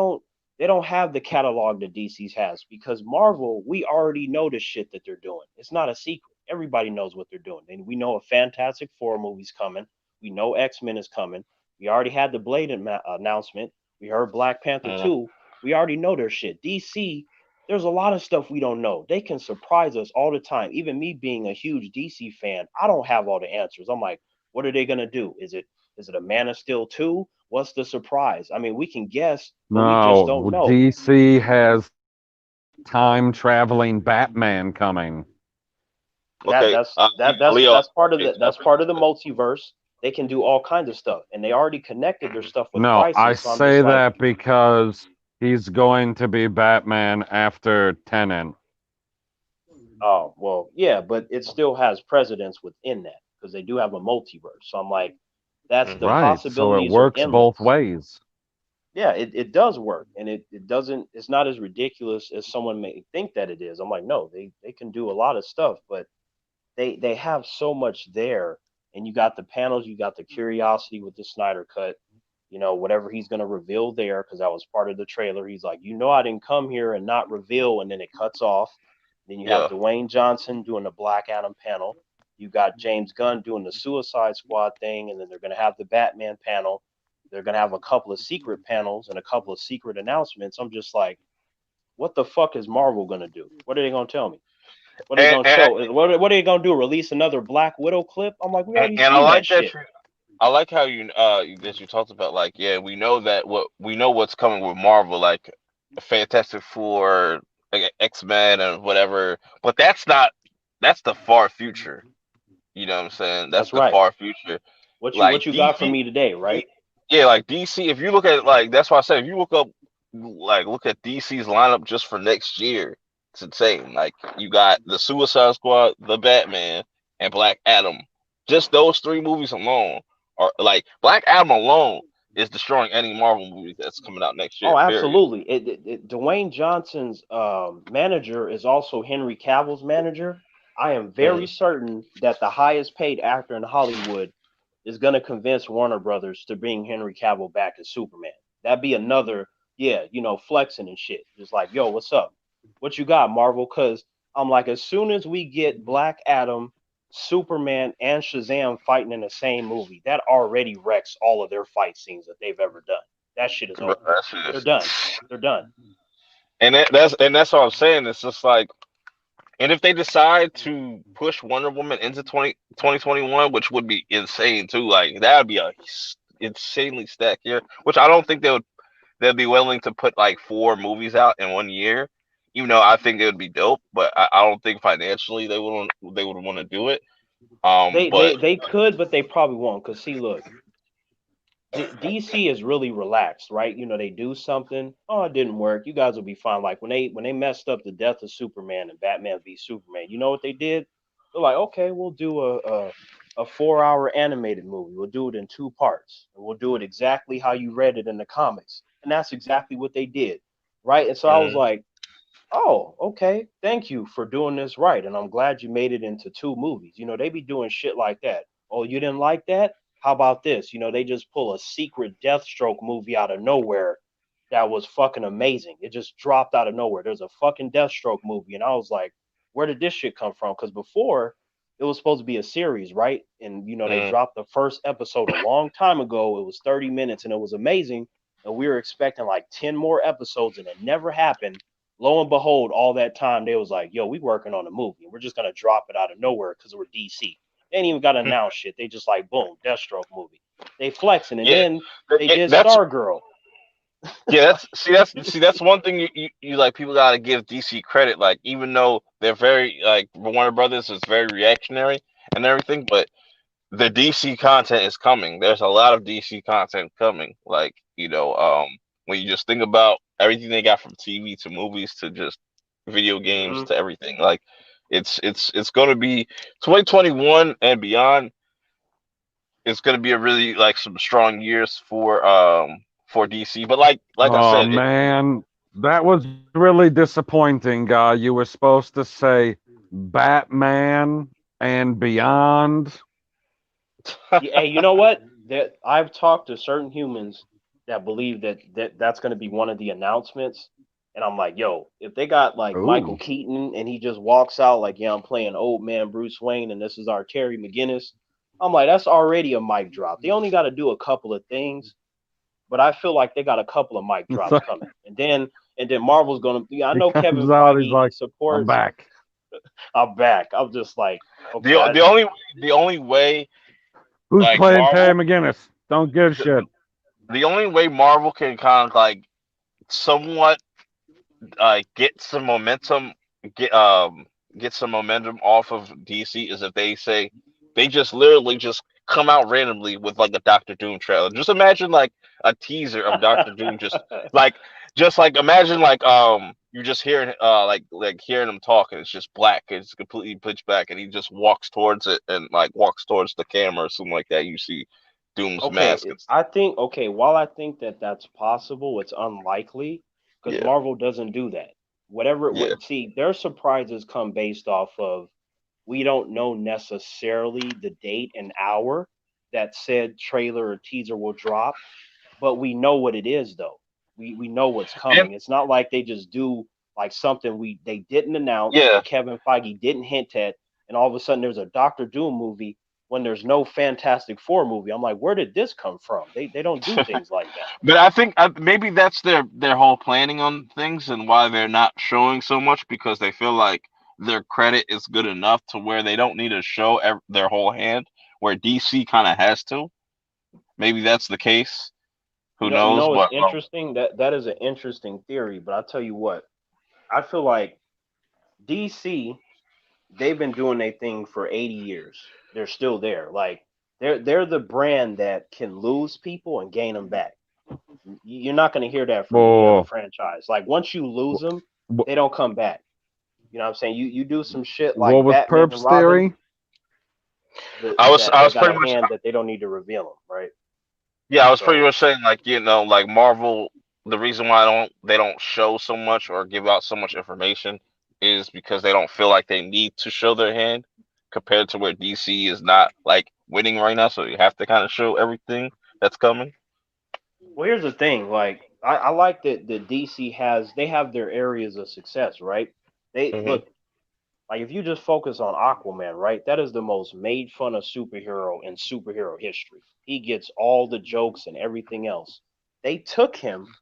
don't have the catalog that DC's has, because Marvel, we already know the shit that they're doing. It's not a secret. Everybody knows what they're doing. And we know a Fantastic Four movie's coming. We know X-Men is coming. We already had the Blade announcement. We heard Black Panther Mm, 2. We already know their shit. DC, there's a lot of stuff we don't know. They can surprise us all the time. Even me being a huge DC fan, I don't have all the answers. I'm like, what are they gonna do? Is it a Man of Steel 2? What's the surprise? I mean, we can guess, but we just don't No, know. DC has time traveling Batman coming. That okay, that's that that's Leo, that's part of the that's example. part of the multiverse. They can do all kinds of stuff, and they already connected their stuff with No, I Crisis. So I'm just say like, that because he's going to be Batman after Tenet. oh well, yeah, but it still has precedence within that because they do have a multiverse. So I'm like, that's the Hmm. Right, so it possibilities are works both endless. ways. Yeah, it does work, and it doesn't. It's not as ridiculous as someone may think that it is. I'm like, no, they can do a lot of stuff, but they have so much there. And you got the panels, you got the curiosity with the Snyder cut, whatever he's going to reveal there, because that was part of the trailer. He's like, I didn't come here and not reveal, and then it cuts off. Then you have Yeah, Dwayne Johnson doing the Black Adam panel. You got James Gunn doing the Suicide Squad thing, and then they're going to have the Batman panel. They're going to have a couple of secret panels and a couple of secret announcements. I'm just like, what the fuck is Marvel going to do? What are they going to tell me? What are they and gonna and, show? What are they gonna do? Release another Black Widow clip? I'm like, we already and I seen that like that shit. I like how that you talked about, like, yeah, we know that we know what's coming with Marvel, like Fantastic Four, like, X-Men and whatever, but that's the far future. You know what I'm saying? That's That's the right. far future. What Like you got for DC, me today, right? yeah, like DC. If you look at, like, that's why I said, if you look at DC's lineup just for next year, it's insane. Like, you got the Suicide Squad, the Batman, and Black Adam. Just those three movies alone are, like, Black Adam alone is destroying any Marvel movie that's coming out next year. Oh, Period. absolutely. Dwayne Johnson's manager is also Henry Cavill's manager. I am very Mm, certain that the highest paid actor in Hollywood is going to convince Warner Brothers to bring Henry Cavill back as Superman. That'd be another, yeah, flexing and shit. Just like, yo, what's up? What you got, Marvel? Because I'm like, as soon as we get Black Adam, Superman, and Shazam fighting in the same movie, that already wrecks all of their fight scenes that they've ever done. That shit is bro, over. that shit They're is, done. They're done. that's what I'm saying. It's just like, and if they decide to push Wonder Woman into 2021, which would be insane too, like, that would be a insanely stacked year. Which I don't think they'd be willing to put like four movies out in one year. Even though I think it would be dope, but I don't think financially they would want to do it. They But they they could, but they probably won't. Cause see, look, DC is really relaxed, right? They do something. Oh, it didn't work. You guys will be fine. Like when they messed up the death of Superman and Batman v Superman. You know what they did? They're like, okay, we'll do a 4-hour animated movie. We'll do it in two parts, and we'll do it exactly how you read it in the comics. And that's exactly what they did, right? And so I was mm, like, oh, okay, thank you for doing this right. And I'm glad you made it into two movies. They be doing shit like that. Oh, you didn't like that? How about this? They just pull a secret Deathstroke movie out of nowhere that was fucking amazing. It just dropped out of nowhere. There's a fucking Deathstroke movie. And I was like, where did this shit come from? Because before, it was supposed to be a series, right? And, they mm. dropped the first episode a long time ago. It was 30 minutes and it was amazing. And we were expecting like 10 more episodes and it never happened. Lo and behold, all that time they was like, "Yo, we working on a movie. We're just gonna drop it out of nowhere because we're DC." They ain't even got to announce shit. They just like boom, Deathstroke movie. They flexing, and Yeah, then they did that's Stargirl. yeah. That's one thing you like. People gotta give DC credit. Like even though they're very like Warner Brothers is very reactionary and everything, but the DC content is coming. There's a lot of DC content coming. Like when you just think about everything they got from TV to movies to just video games Hmm. to everything, like it's going to be 2021 and beyond. It's going to be a really like some strong years for DC. But like I Oh said, man, that was really disappointing, guy. You were supposed to say Batman and Beyond. Yeah, hey, you know what? That I've talked to certain humans that believe that's going to be one of the announcements, and I'm like, yo, if they got like Michael Ooh. Keaton and he just walks out like, yeah, I'm playing old man Bruce Wayne, and this is our Terry McGinnis, I'm like, that's already a mic drop. They only got to do a couple of things, but I feel like they got a couple of mic It's drops like coming, and then Marvel's gonna. Yeah, I he know comes Kevin out, Feige, he's he like, I'm supports. back. I'm back. I'm just like, okay, the only way Who's like playing Terry Marvel McGinnis? Don't give a the, shit. the, the only way Marvel can kind of like somewhat get some momentum, get um get some momentum off of DC is if they say they just literally just come out randomly with like a Doctor Doom trailer. Just imagine like a teaser of Doctor Doom, like just like imagine like you're just hearing like hearing him talk and it's just black, it's completely pitch black and he just walks towards it and like walks towards the camera or something like that. You see Doom's mask okay, and stuff. I think okay. While I think that that's possible, it's unlikely because Yeah, Marvel doesn't do that. Whatever. yeah. What see, their surprises come based off of we don't know necessarily the date and hour that said trailer or teaser will drop, but we know what it is though. We know what's And coming. It's not like they just do like something they didn't announce yeah, or Kevin Feige didn't hint at, and all of a sudden there's a Doctor Doom movie when there's no Fantastic Four movie. I'm like, where did this come from? They don't do things like that. but I think maybe that's their whole planning on things and why they're not showing so much because they feel like their credit is good enough to where they don't need to show their whole hand, where DC kind of has to. Maybe that's the case. Who You knows? know, it's But interesting that is an interesting theory. But I tell you what, I feel like DC they've been doing their thing for 80 years. They're still there. Like they're the brand that can lose people and gain them back. You're not going to hear that from any other Oh, franchise. Like once you lose them, they don't come back. You know what I'm saying? You do some shit what like was Batman and Perp's Robin, theory? I they was got pretty a much hand that they don't need to reveal them, right? yeah, I was pretty So much saying like like Marvel. The reason why they don't show so much or give out so much information is because they don't feel like they need to show their hand compared to where DC is not like winning right now, so you have to kind of show everything that's coming. well, here's the thing. Like I like that the DC has they have their areas of success, right? They Hmm. look like if you just focus on Aquaman, right? That is the most made fun of superhero in superhero history. He gets all the jokes and everything else. They took him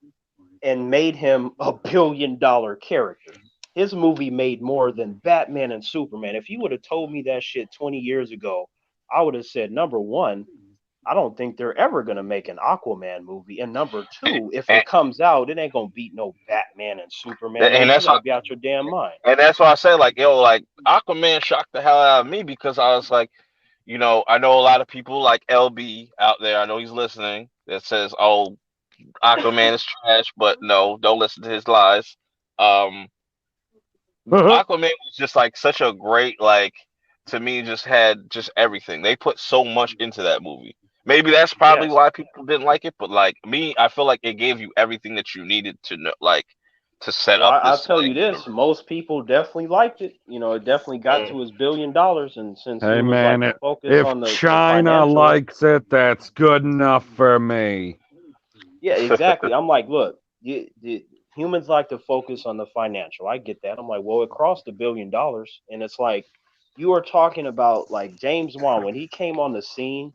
and made him a $1 billion character. His movie made more than Batman and Superman. If you would have told me that shit 20 years ago, I would have said number one, I don't think they're ever gonna make an Aquaman movie. And number two, if And, it comes out, it ain't gonna beat no Batman and Superman and movie. You that's gotta why be out your damn mind. and that's why I say like like Aquaman shocked the hell out of me because I was like, I know a lot of people like LB out there. I know he's listening. That says, "Oh, Aquaman is trash," but no, don't listen to his lies. Um, Aquaman was just like such a great like to me just had just everything. They put so much into that movie. Maybe that's probably Yes. why people didn't like it, but like me, I feel like it gave you everything that you needed to know like to set Well, up I'll this tell you like this: most people definitely liked it. You know, it definitely got mm, to his $1 billion, and since it Hey was man, like the focus if on the China financial, likes it, that's good enough for me. yeah, exactly. I'm like, look, humans like to focus on the financial. I get that. I'm like, well, it crossed $1 billion, and it's like you are talking about like James Wan when he came on the scene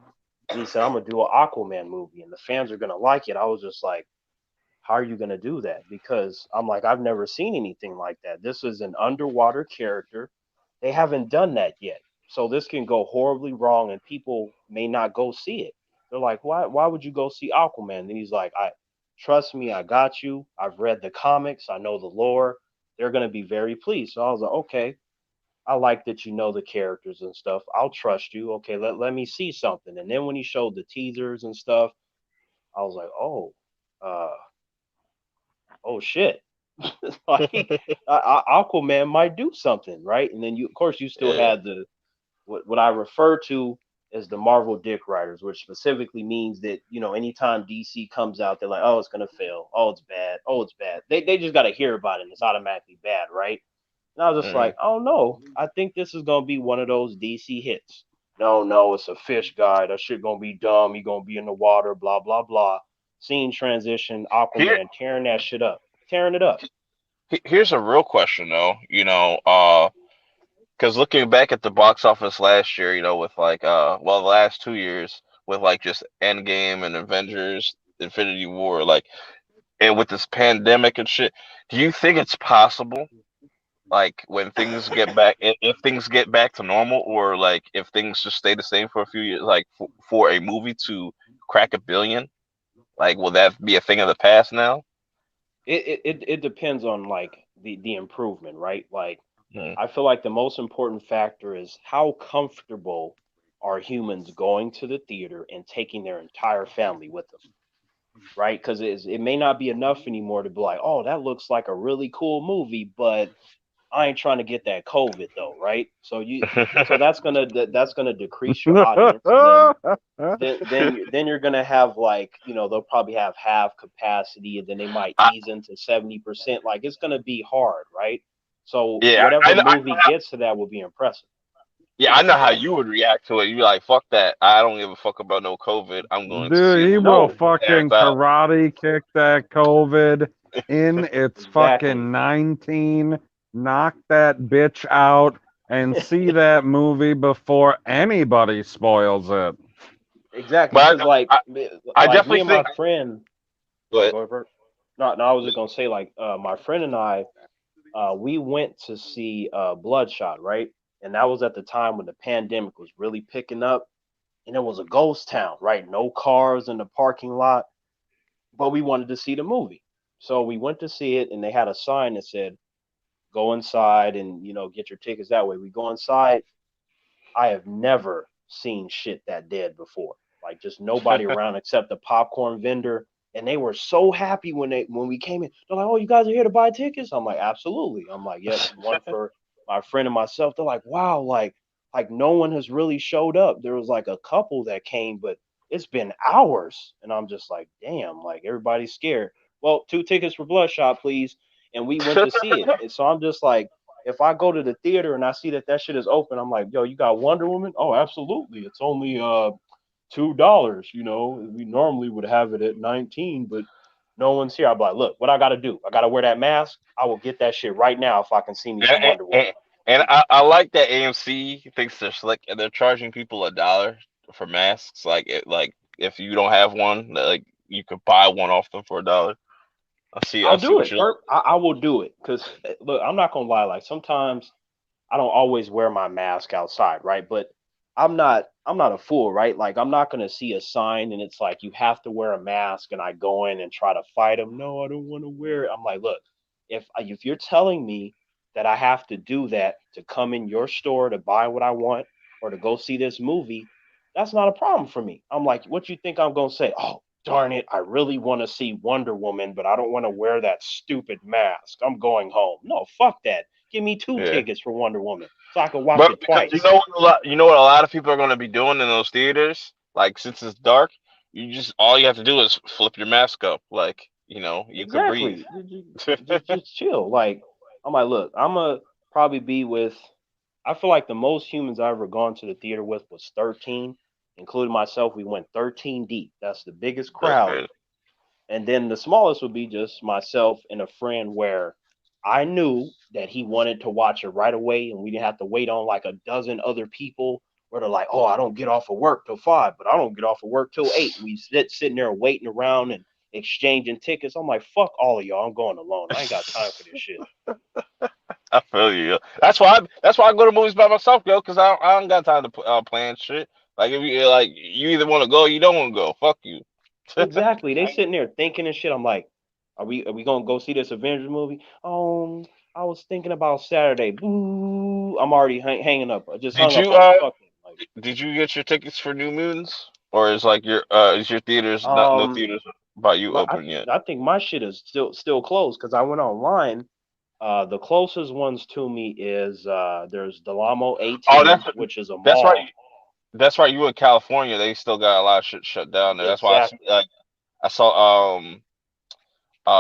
and he said, "I'm gonna do an Aquaman movie, and the fans are gonna like it." I was just like, how are you going to do that? Because I'm like, I've never seen anything like that. This is an underwater character. They haven't done that yet. So this can go horribly wrong, and people may not go see it. They're like, why would you go see Aquaman? And he's like, I trust me, I got you. I've read the comics, I know the lore. They're gonna be very pleased. So I was like, okay, I like that you know the characters and stuff. I'll trust you. Okay, let me see something. And then when he showed the teasers and stuff, I was like, uh, oh shit. Like Aquaman might do something, right? And then you, of course, you still Yeah. had the what I refer to as the Marvel dick writers, which specifically means that anytime DC comes out, they're like, oh, it's gonna fail, oh, it's bad, oh, it's bad. They just got to hear about it, and it's automatically bad, right? And I was just Mm. like, oh no, I think this is gonna be one of those DC hits. No, no, it's a fish guy. That shit gonna be dumb. He gonna be in the water. Blah blah blah. Scene transition. Here, Aquaman tearing that shit up, tearing it up. here's a real question though. Because looking back at the box office last year, with like well, the last 2 years with like just Endgame and Avengers, Infinity War, like, and with this pandemic and shit, do you think it's possible, like when things get back, if things get back to normal, or like if things just stay the same for a few years, like for a movie to crack 1 billion, like will that be a thing of the past now? It depends on like the improvement, right? Like Hmm. I feel like the most important factor is how comfortable are humans going to the theater and taking their entire family with them, right? Because it may not be enough anymore to be like, oh, that looks like a really cool movie, but I ain't trying to get that COVID though, right? So that's gonna decrease your audience, and then you're gonna have like they'll probably have half capacity, and then they might I, ease into 70%. Like it's gonna be hard, right? So yeah, whatever I know. movie gets to that will be impressive. Yeah, I know how you would react to it. You be like, "Fuck that! I don't give a fuck about no COVID. I'm going to see Dude, he this will No, movie ass fucking out." karate kick that COVID in its exactly, fucking 19, knock that bitch out, and see that movie before anybody spoils it. exactly. But Because like I like me definitely and my think. friend, oh, But go ahead, Bert. No, no, I was just gonna say like my friend and I, we went to see Bloodshot, right? And that was at the time when the pandemic was really picking up, and it was a ghost town, right? No cars in the parking lot, but we wanted to see the movie. So we went to see it, and they had a sign that said, go inside and, get your tickets that way. We go inside. I have never seen shit that dead before. Like just nobody around except the popcorn vendor. And they were so happy when we came in. They're like, "Oh, you guys are here to buy tickets?" I'm like, "Absolutely." I'm like, "Yep, one for my friend and myself." They're like, "Wow, like no one has really showed up." There was like a couple that came, but it's been hours. And I'm just like, "Damn!" Like everybody's scared. Well, 2 tickets for Bloodshot, please. And we went to see it. And so I'm just like, if I go to the theater and I see that shit is open, I'm like, "Yo, you got Wonder Woman?" "Oh, absolutely. It's only $2. We normally would have it at 19, but no one's here." I'm like, "Look, what I got to do? I got to wear that mask. I will get that shit right now if I can see me some and, Wonder Woman." and, and I like that AMC thinks they're slick and they're charging people $1 for masks. Like if you don't have one, like you could buy one off them for $1. I I'll see do what it, you're. Perp. I will do it because look, I'm not gonna lie. Like sometimes I don't always wear my mask outside, right? But I'm not a fool, right? Like I'm not gonna see a sign and it's like you have to wear a mask, and I go in and try to fight them. No, I don't want to wear it. I'm like, look, if you're telling me that I have to do that to come in your store to buy what I want or to go see this movie, that's not a problem for me. I'm like, what you think I'm gonna say? Oh, darn it, I really want to see Wonder Woman, but I don't want to wear that stupid mask. I'm going home. No, fuck that. Give me two Yeah. tickets for Wonder Woman so I can watch But it because twice. you know what a lot of people are going to be doing in those theaters. Like since it's dark, you just all you have to do is flip your mask up. Like you could breathe. Exactly. Just chill. Like I'm like, look, I'm gonna probably be with. I feel like the most humans I've ever gone to the theater with was 13, including myself. We went 13 deep. That's the biggest That's crowd. crazy. And then the smallest would be just myself and a friend where I knew that he wanted to watch it right away, and we didn't have to wait on like a dozen other people where they're like, "Oh, I don't get off of work till 5, but I don't get off of work till 8." And we sitting there waiting around and exchanging tickets. I'm like, "Fuck all of y'all. I'm going alone. I ain't got time for this shit." I feel you. Yo. That's why I go to movies by myself, yo, because I don't got time to plan shit. Like if you like, you either want to go, or you don't want to go. Fuck you. Exactly. They sitting there thinking and shit. I'm like, are we gonna go see this Avengers movie? I was thinking about Saturday. Boo! I'm already hanging up. I just Did hung up you on them. Fuck them. Like, did you get your tickets for New Moons, or is like your is your theaters not no um, theaters by you my open yet? I think my shit is still closed because I went online. The closest ones to me is there's Delamo Oh, 18, which is a that's right. mall. That's right. You in California, they still got a lot of shit shut down there. That's why Exactly. I saw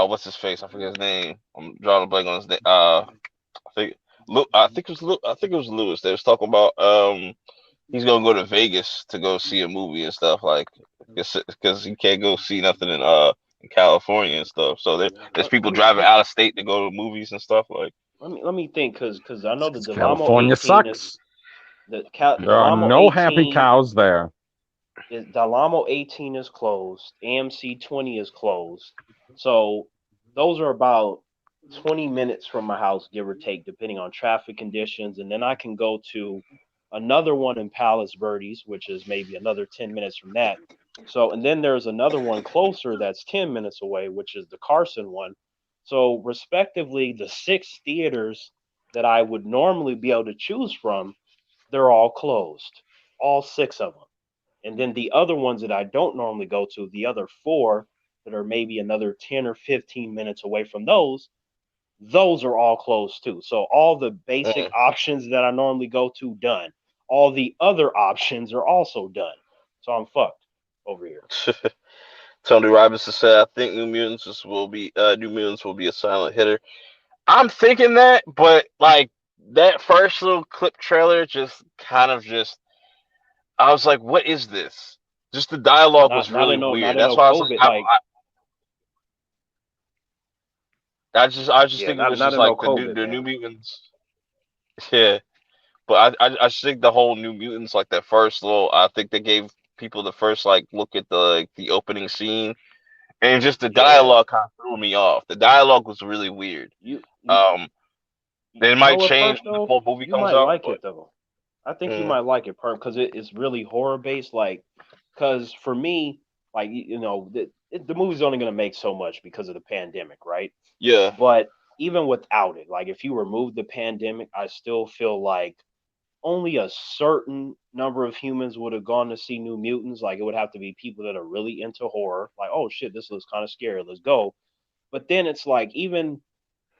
what's his face? I forget his name. I'm drawing a blank on his name. I think I think it was Lewis. They was talking about he's gonna go to Vegas to go see a movie and stuff like because he can't go see nothing in California and stuff. So there's Let, people let me driving let, out of state to go to movies and stuff like. let me think because I know the Delamo California 18 is sucks. There are Delamo no happy 18 cows there. is Dalamo 18 is closed. AMC 20 is closed. So those are about 20 minutes from my house, give or take, depending on traffic conditions. And then I can go to another one in Palos Verdes, which is maybe another 10 minutes from that. So, and then there's another one closer that's 10 minutes away, which is the Carson one. So, respectively, the six theaters that I would normally be able to choose from, they're all closed, all six of them. And then the other ones that I don't normally go to, the other four that are maybe another 10 or 15 minutes away from those are all closed too. So all the basic Mm. options that I normally go to done. All the other options are also done. So I'm fucked over here. Tony Robinson said, "I think New Mutants will be a silent hitter." I'm thinking that, but like that first little clip trailer just kind of just I was like, what is this? Just the dialogue was Not really in no not weird. in That's no why I was like, COVID like I was just yeah, thinking it was not just in no like COVID, the man. New Mutants. Yeah, but I just think the whole New Mutants like that first little. I think they gave people the first like look at the opening scene and just the Yeah. dialogue kind of threw me off. The dialogue was really weird. You you Um, they you know might what, change Perp when the though? full movie You comes might out, like but it though. I think you mm, might like it, Perp, because it's really horror based. Like, because for me, like the movie's only gonna make so much because of the pandemic, right? yeah. But even without it, like if you remove the pandemic, I still feel like only a certain number of humans would have gone to see New Mutants. Like it would have to be people that are really into horror. Like, oh shit, this looks kind of scary. Let's go. But then it's like even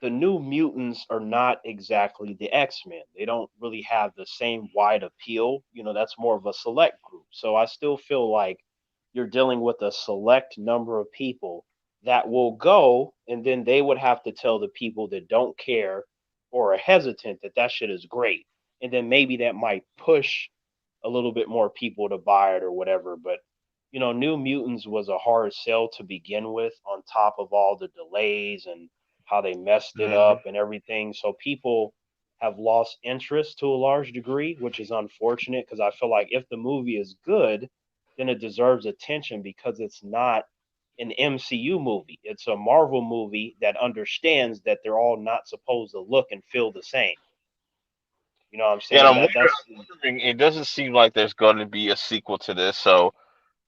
the New Mutants are not exactly the X-Men. They don't really have the same wide appeal. That's more of a select group. So I still feel like you're dealing with a select number of people that will go, and then they would have to tell the people that don't care or are hesitant that that shit is great. And then maybe that might push a little bit more people to buy it or whatever. But New Mutants was a hard sell to begin with, on top of all the delays and how they messed it Hmm. up and everything. So people have lost interest to a large degree, which is unfortunate because I feel like if the movie is good, then it deserves attention because it's not an MCU movie. It's a Marvel movie that understands that they're all not supposed to look and feel the same. You know what I'm And saying? That's I'm wondering, it doesn't seem like there's going to be a sequel to this, so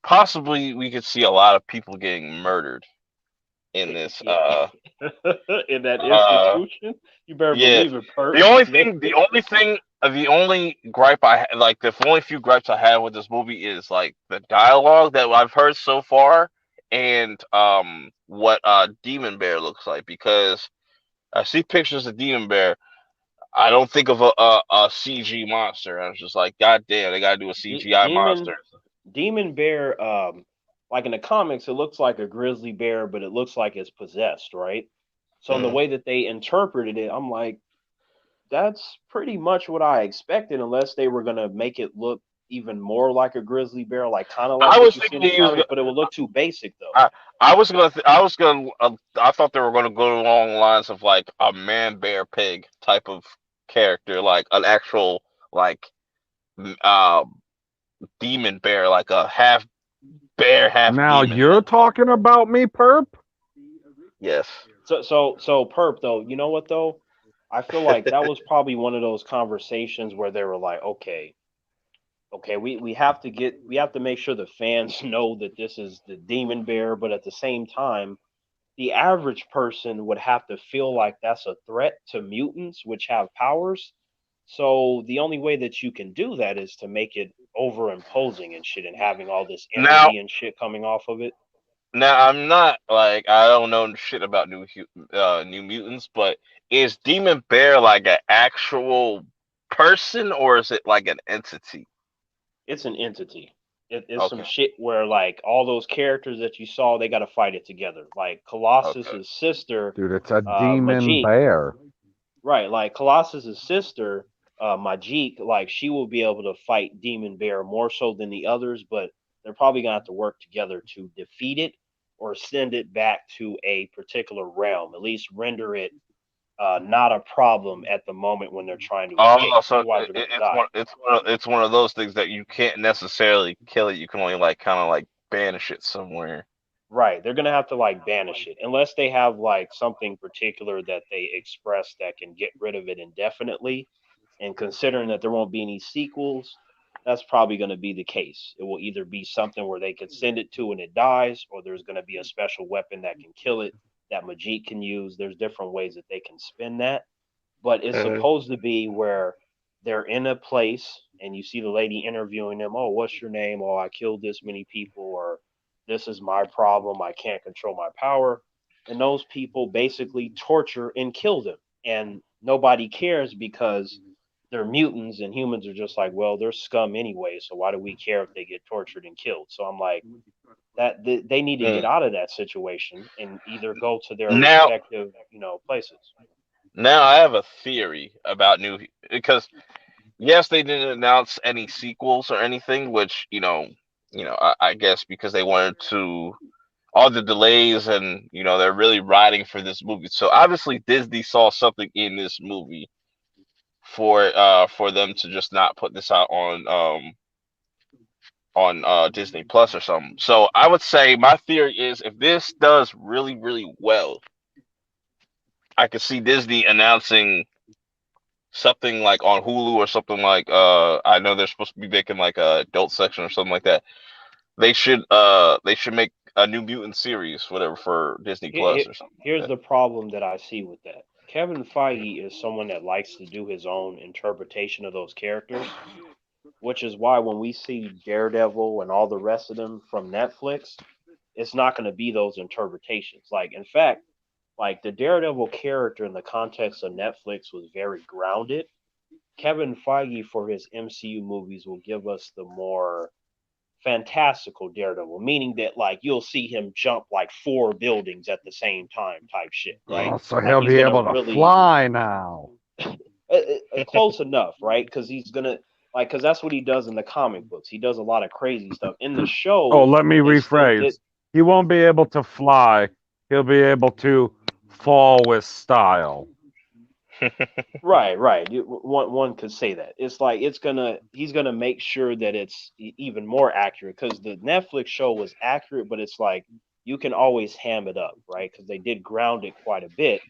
possibly we could see a lot of people getting murdered in this. yeah. In that Uh, institution, you better yeah. believe it, perp. The only gripe like the only few gripes I have with this movie is like the dialogue that I've heard so far, and what Demon Bear looks like because I see pictures of Demon Bear. I don't think of a CG monster. I was just like, God damn, they gotta do a CGI Demon monster. Demon Bear, like in the comics, it looks like a grizzly bear, but it looks like it's possessed, right? So in the Mm. way that they interpreted it, I'm like, that's pretty much what I expected, unless they were gonna make it look even more like a grizzly bear, like kind of like I what was you see thinking in the he was. comics, but it would look too basic though. I, I thought they were gonna go along the lines of like a man bear pig type of character, like an actual like m- uh demon bear, like a half bear, half Now demon. you're talking about me, perp? Yes. So Perp though, you know what though? I feel like that was probably one of those conversations where they were like, okay, we have to make sure the fans know that this is the demon bear, but at the same time, the average person would have to feel like that's a threat to mutants which have powers. So the only way that you can do that is to make it over imposing and shit and having all this Now, energy and shit coming off of it. now I'm not like I don't know shit about New Mutants, but is Demon Bear like an actual person or is it like an entity? It's an entity. It's some Okay, shit where like all those characters that you saw, they got to fight it together. Like okay. Colossus's sister, Dude, it's a demon Majik, bear. right? Like Colossus's sister, Majik, like she will be able to fight Demon Bear more so than the others, but they're probably gonna have to work together to defeat it or send it back to a particular realm. At least render it not a problem at the moment when they're trying to Oh, escape. so Otherwise, they're gonna die. it's one of those things that you can't necessarily kill it. You can only like kind of like banish it somewhere. Right. They're gonna have to like banish it unless they have like something particular that they express that can get rid of it indefinitely. And considering that there won't be any sequels, that's probably going to be the case. It will either be something where they can send it to and it dies, or there's going to be a special weapon that can kill it that Majik can use. There's different ways that they can spin that, but it's Uh, supposed to be where they're in a place and you see the lady interviewing them. Oh, what's your name? Oh, I killed this many people, or this is my problem. I can't control my power. And those people basically torture and kill them. And nobody cares because they're mutants and humans are just like, well, they're scum anyway. So why do we care if they get tortured and killed? So I'm like, they need to get mm. out of that situation and either go to their Now, respective, places. now I have a theory about new because yes, they didn't announce any sequels or anything, which I guess because they wanted to all the delays and they're really riding for this movie. So obviously Disney saw something in this movie for them to just not put this out on Disney Plus or something. So I would say my theory is if this does really really well, I could see Disney announcing something like on Hulu or something like I know they're supposed to be making like a adult section or something like that. They should make a New Mutant series whatever for Disney Plus or something like Here's that. the problem that I see with that. Kevin Feige is someone that likes to do his own interpretation of those characters, which is why when we see Daredevil and all the rest of them from Netflix, it's not going to be those interpretations. Like, in fact, like the Daredevil character in the context of Netflix was very grounded. Kevin Feige for his MCU movies will give us the more fantastical Daredevil, meaning that like you'll see him jump like four buildings at the same time type shit, right? Oh, so Like he'll he's be gonna able to really fly now. close enough, right? Because he's gonna like because that's what he does in the comic books. He does a lot of crazy stuff. In the Oh, show, let me they still did rephrase. He won't be able to fly. He'll be able to fall with style. right, right. One could say that. It's like he's gonna make sure that it's even more accurate because the Netflix show was accurate, but it's like you can always ham it up, right? Because they did ground it quite a bit.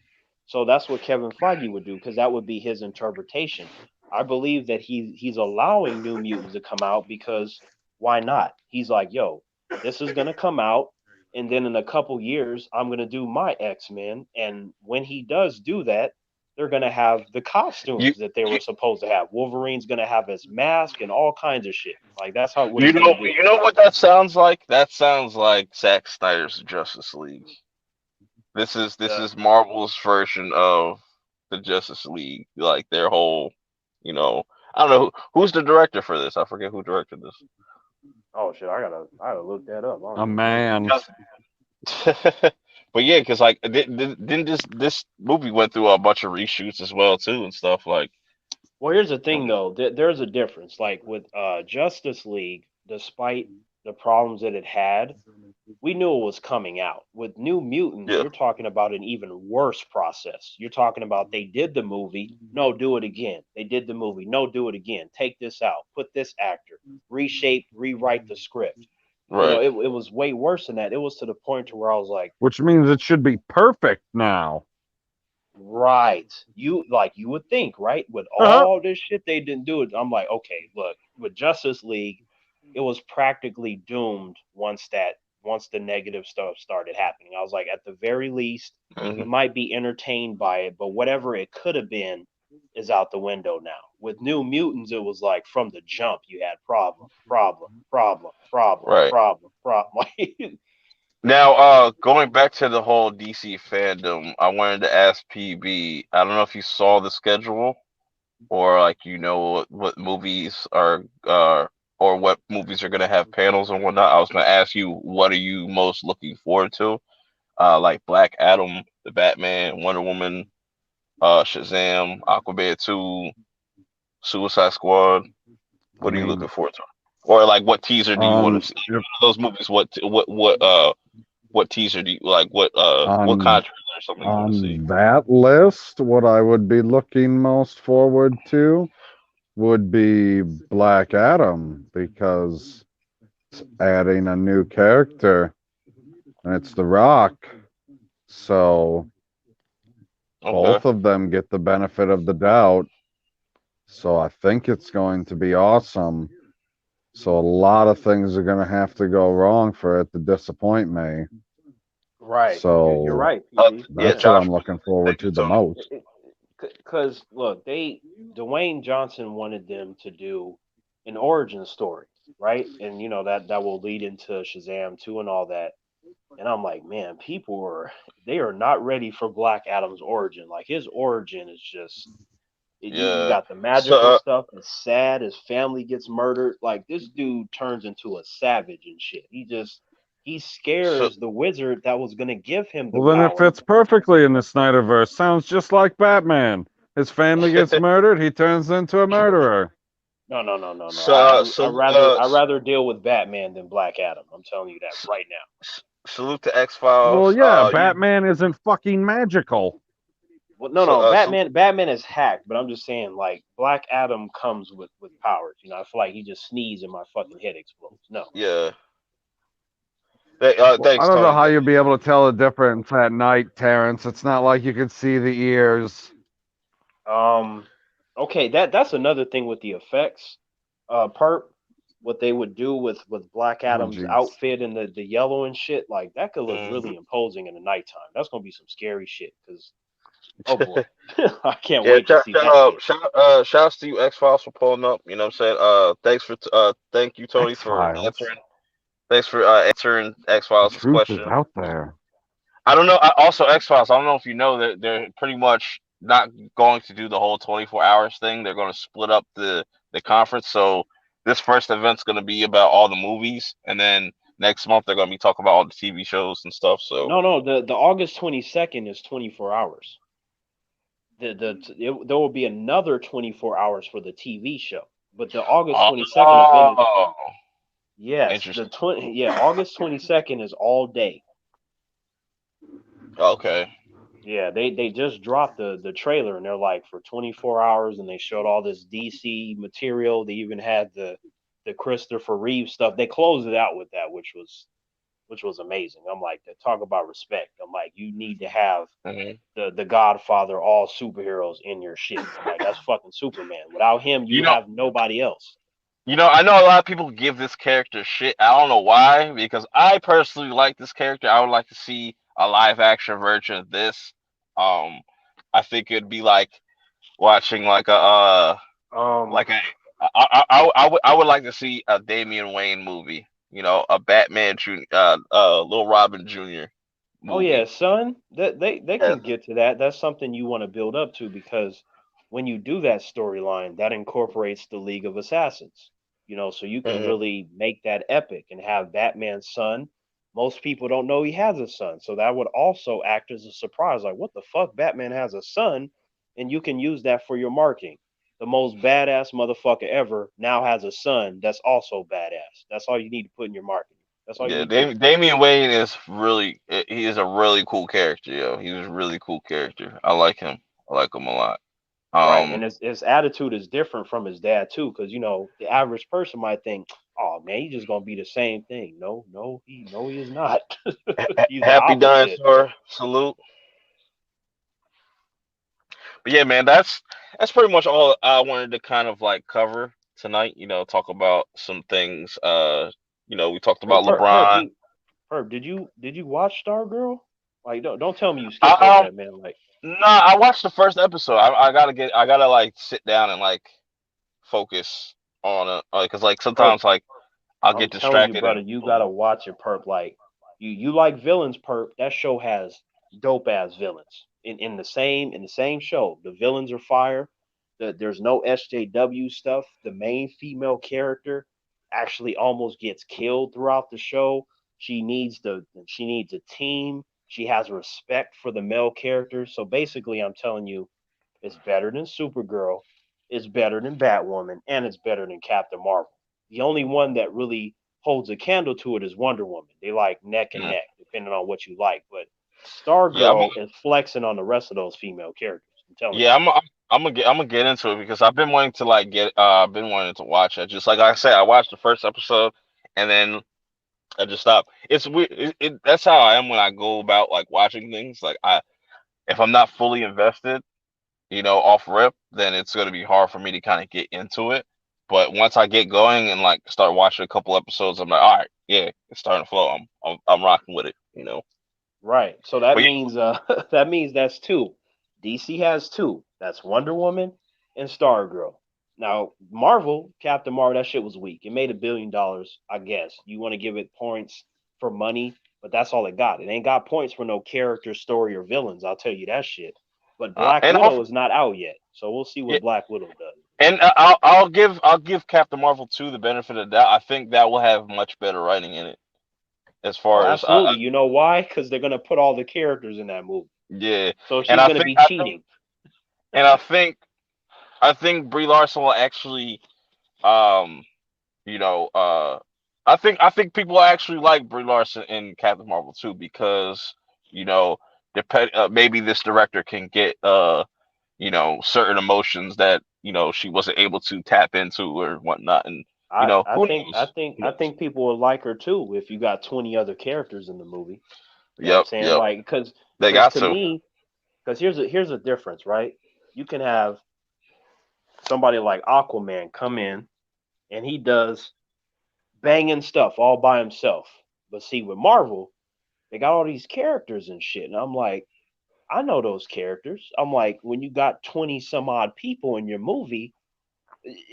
So that's what Kevin Feige would do because that would be his interpretation. I believe that he's allowing New Mutants to come out because why not? He's like, yo, this is gonna come out, and then in a couple years, I'm gonna do my X Men, and when he does do that, they're going to have the you costumes that they were supposed to have. Wolverine's going to have his mask and all kinds of shit. Like that's how what you he's going know to do. you know what that sounds like? That sounds like Zack Snyder's Justice League. This is The Marvel's version of the Justice League, like their whole, you know, I don't know who's the director for this. I forget who directed this. oh shit, I gotta look that up. I don't A even know. man. 'Cause- but yeah, because like didn't this movie went through a bunch of reshoots as well too and stuff like. Well, here's the thing though. There's a difference. Like with Justice League, despite the problems that it had, we knew it was coming out. With New Mutants, Yeah, you're talking about an even worse process. You're talking about they did the movie, no, do it again. They did the movie, no, do it again. Take this out, put this actor, reshape, rewrite the script. right. It was way worse than that. It was to the point to where I was like, Which means it should be perfect now. Right. You would think, right? With Uh-huh. all this shit they didn't do it. I'm like, okay, look, with Justice League, it was practically doomed once the negative stuff started happening. I was like, at the very least, we Mhm. might be entertained by it, but whatever it could have been is out the window now. With New Mutants, it was like from the jump you had problem, problem, problem, problem, Right. problem, problem. Now, going back to the whole DC fandom, I wanted to ask PB. I don't know if you saw the schedule or like what movies are or what movies are gonna have panels and whatnot. I was gonna ask you, what are you most looking forward to? Like Black Adam, the Batman, Wonder Woman, Shazam, Aquaman 2, Suicide Squad. I What are you mean, looking forward to? Or like, what teaser do you want on to see? if Those movies. What teaser do you like? What on contract or something you want to see? on that list, what I would be looking most forward to would be Black Adam because it's adding a new character and it's The Rock. So Okay. both of them get the benefit of the doubt. So I think it's going to be awesome. So a lot of things are going to have to go wrong for it to disappoint me. Right. You're So right, PB. Yeah, Yeah. that's what Josh. I'm looking forward Thank you, to the Tony. most. Because look, Dwayne Johnson wanted them to do an origin story, right? And that will lead into Shazam 2 and all that. And I'm like, man, they are not ready for Black Adam's origin. Like his origin is just you Yeah. got the So, magical stuff. It's sad. His family gets murdered. Like this dude turns into a savage and shit. He so scares the wizard that was gonna give him the Well, then it power. fits perfectly in the Snyderverse. Sounds just like Batman. His family gets murdered, he turns into a murderer. No, no, no, no, no. so I rather deal with Batman than Black Adam. I'm telling you that s- right now. salute to X Well, Files. yeah, You Batman isn't fucking magical. Well, no, so no. salute. Batman is hacked, but I'm just saying, like Black Adam comes with powers. I feel like he just sneezes and my fucking head explodes. No. Yeah. Well, I Thanks, don't know Tony. how you'd be able to tell the difference at night, Terrence. It's not like you could see the ears. Um. Okay, that's another thing with the effects. PURP, what they would do with Black Oh, Adam's jeez. outfit and the yellow and shit, like that could look Mhm. really imposing in the nighttime. That's gonna be some scary shit. Cause oh boy, I can't Yeah, wait to see that shit. shouts to you X Files for pulling up. You know what I'm saying? Thank you Tony X for Files. answering. Thanks for answering X The Files' truth is question. out there. I don't know. Also, X Files. I don't know if you know that they're pretty much not going to do the whole 24 hours thing. They're going to split up the conference. So this first event's going to be about all the movies, and then next month they're going to be talking about all the TV shows and stuff. So, No, no, the August 22nd is 24 hours. There will be another 24 hours for the TV show, but the August 22nd event is oh, yes, interesting. August 22nd is all day. Okay. Yeah, they just dropped the trailer and they're like for 24 hours and they showed all this DC material. They even had the Christopher Reeve stuff. They closed it out with that, which was amazing. I'm like, talk about respect. I'm like, you need to have Mhm. the Godfather, all superheroes in your shit. I'm like, that's fucking Superman. Without him, You you know, have nobody else. I know a lot of people give this character shit. I don't know why, because I personally like this character. I would like to see a live action version of this. Um, I think it'd be like watching Um, like a I would like to see a Damian Wayne movie. A Batman Junior, Little Robin Junior oh yeah, movie. son, they Yes. can get to that. That's something you want to build up to because when you do that storyline, that incorporates the League of Assassins. So you can Hmm. really make that epic and have Batman's son. Most people don't know he has a son, so that would also act as a surprise. Like, what the fuck? Batman has a son, and you can use that for your marketing. The most badass motherfucker ever now has a son that's also badass. That's all you need to put in your marketing. That's all you Yeah, need to do. Damian Wayne is he is a really cool character, yo. He's a really cool character. I like him. I like him a lot. Right, and Um, his attitude is different from his dad too, because the average person might think, "Oh man, he's just gonna be the same thing." No, no, he is not. He's the Happy opposite. Dinosaur, salute. But yeah, man, that's pretty much all I wanted to kind of like cover tonight. Talk about some things. We talked Hey, about LeBron. Perp, did you watch Stargirl? Like, don't tell me you skipped over Um, that, man. Like, no, I watched the first episode. I gotta like sit down and like focus on it because like Perp, sometimes like I'll I'm get telling you, distracted brother, and you gotta watch it, Perp. Like, you like villains, Perp. That show has dope ass villains in the same show. The villains are fire. There's no SJW stuff. The main female character actually almost gets killed throughout the show. She needs a team. She has respect for the male characters. So basically, I'm telling you, it's better than Supergirl, it's better than Batwoman, and it's better than Captain Marvel. The only one that really holds a candle to it is Wonder Woman. They like neck and mm, neck, depending on what you like. But yeah, Stargirl is flexing on the rest of those female characters. I'm telling you. yeah, I'm gonna get into it because I've been wanting to like I've been wanting to watch it. Just like I said, I watched the first episode and then I just stopped. It's weird. That's how I am when I go about like watching things. Like if I'm not fully invested, off rip, then it's gonna be hard for me to kind of get into it. But once I get going and like start watching a couple episodes, I'm like, all right, yeah, it's starting to flow. I'm rocking with it. Right. So that But means that means that's two. DC has two. That's Wonder Woman and Stargirl. Now Marvel, Captain Marvel, that shit was weak. It made $1 billion, I guess. You want to give it points for money, but that's all it got. It ain't got points for no character, story, or villains. I'll tell you that shit. But Black and Widow also, is not out yet, so we'll see yeah, what Black Widow does. and I'll give Captain Marvel 2 the benefit of that. I think that will have much better writing in it as Oh, far as absolutely. You know why? Because they're gonna put all the characters in that movie, yeah, so and she's gonna be I think cheating. and I think Brie Larson will actually um you know I think people actually like Brie Larson in Captain Marvel 2 because you know maybe this director can get certain emotions that she wasn't able to tap into or whatnot, and I, I who think I knows? think Who I knows? think people would like her too if you got 20 other characters in the movie. You know what I'm Yep, saying? yep. Like, because They because got to to. me, because here's a difference, right? You can have somebody like Aquaman come in and he does banging stuff all by himself. But see, with Marvel, they got all these characters and shit, and I'm like, I know those characters. I'm like, when you got 20 some odd people in your movie,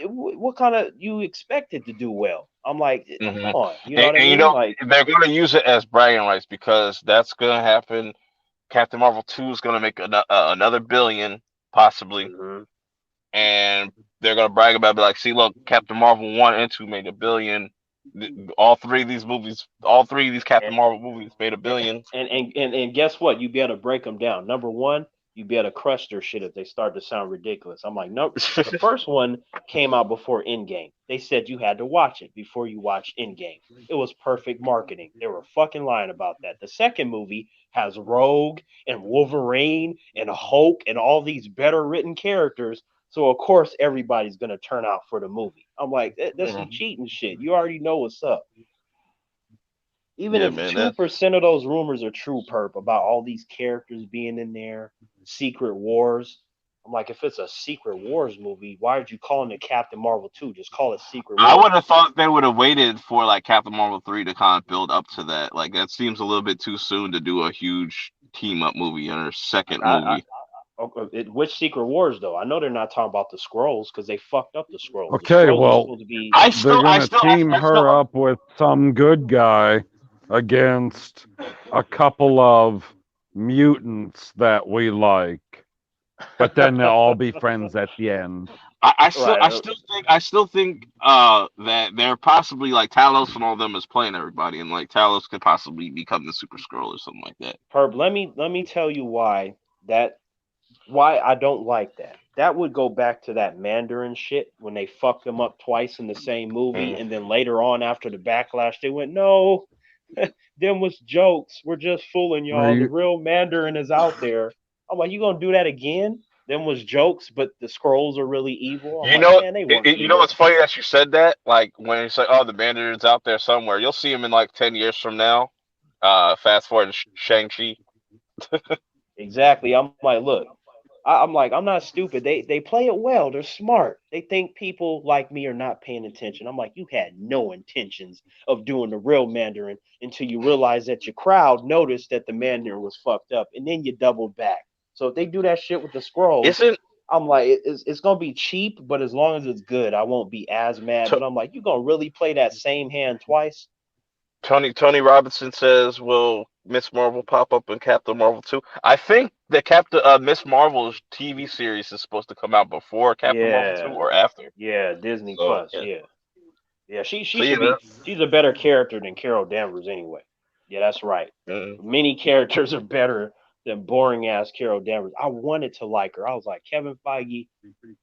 what kind of you expected to do well? I'm like, hmm come on, you know And, what I and mean? Like, they're going to use it as bragging rights because that's going to happen. Captain Marvel 2 is going to make another billion, possibly, mhm. and they're going to brag about it, be like, see, look, Captain Marvel 1 and 2 made a billion. All three of these Captain Marvel movies made a billion. And guess what? You be able to break them down. Number one, you be able to crush their shit if they start to sound ridiculous. I'm like, nope. The first one came out before Endgame. They said you had to watch it before you watched Endgame. It was perfect marketing. They were fucking lying about that. The second movie has Rogue and Wolverine and Hulk and all these better written characters. So of course everybody's gonna turn out for the movie. I'm like, that's some Mhm. cheating shit. You already know what's up. Even Yeah, if man. That 2% of those rumors are true, Perp, about all these characters being in there, Secret Wars. I'm like, if it's a Secret Wars movie, why are you calling it Captain Marvel 2? Just call it Secret I would have Wars. thought they would have waited for like Captain Marvel 3 to kind of build up to that. Like that seems a little bit too soon to do a huge team up movie in their Like, second movie. which Secret Wars, though? I know they're not talking about the scrolls because they fucked up the scrolls. The Okay, scrolls are well, supposed to be. they're gonna team I still her up with some good guy against a couple of mutants that we like, but then they'll all be friends at the end. Right. I still think that they're possibly like Talos and all of them is playing everybody and like Talos could possibly become the Super Scroll or something like that. Perp, let me tell you that why I don't like that. That would go back to that Mandarin shit when they fucked them up twice in the same movie, Mm. and then later on after the backlash, they went, "No, them was jokes. We're just fooling Are y'all. The you real Mandarin is out there." I'm like, "You gonna do that again?" Them was jokes, but the scrolls are really evil. I'm like, man, they weren't It's evil. funny that you said that. Like when you say, "Oh, the Mandarin's out there somewhere," you'll see him in like 10 years from now. Fast forward to Shang Chi. Exactly. I'm like, look. I'm like, I'm not stupid. They play it well. They're smart. They think people like me are not paying attention. I'm like, you had no intentions of doing the real Mandarin until you realize that your crowd noticed that the Mandarin was fucked up, and then you doubled back. So if they do that shit with the scrolls, Isn't I'm like, it's gonna be cheap, but as long as it's good, I won't be as mad. T- But I'm like, you gonna really play that same hand twice? Tony Robinson says, will Miss Marvel pop up in Captain Marvel 2? I think the Captain Miss Marvel's TV series is supposed to come out before Captain Marvel 2 Yeah, or after. yeah, Disney So Plus, yeah, yeah. Yeah, she so yeah, should be. She's a better character than Carol Danvers anyway. Yeah, that's right. mm, Many characters are better than boring ass Carol Danvers. I wanted to like her. I was like, Kevin Feige,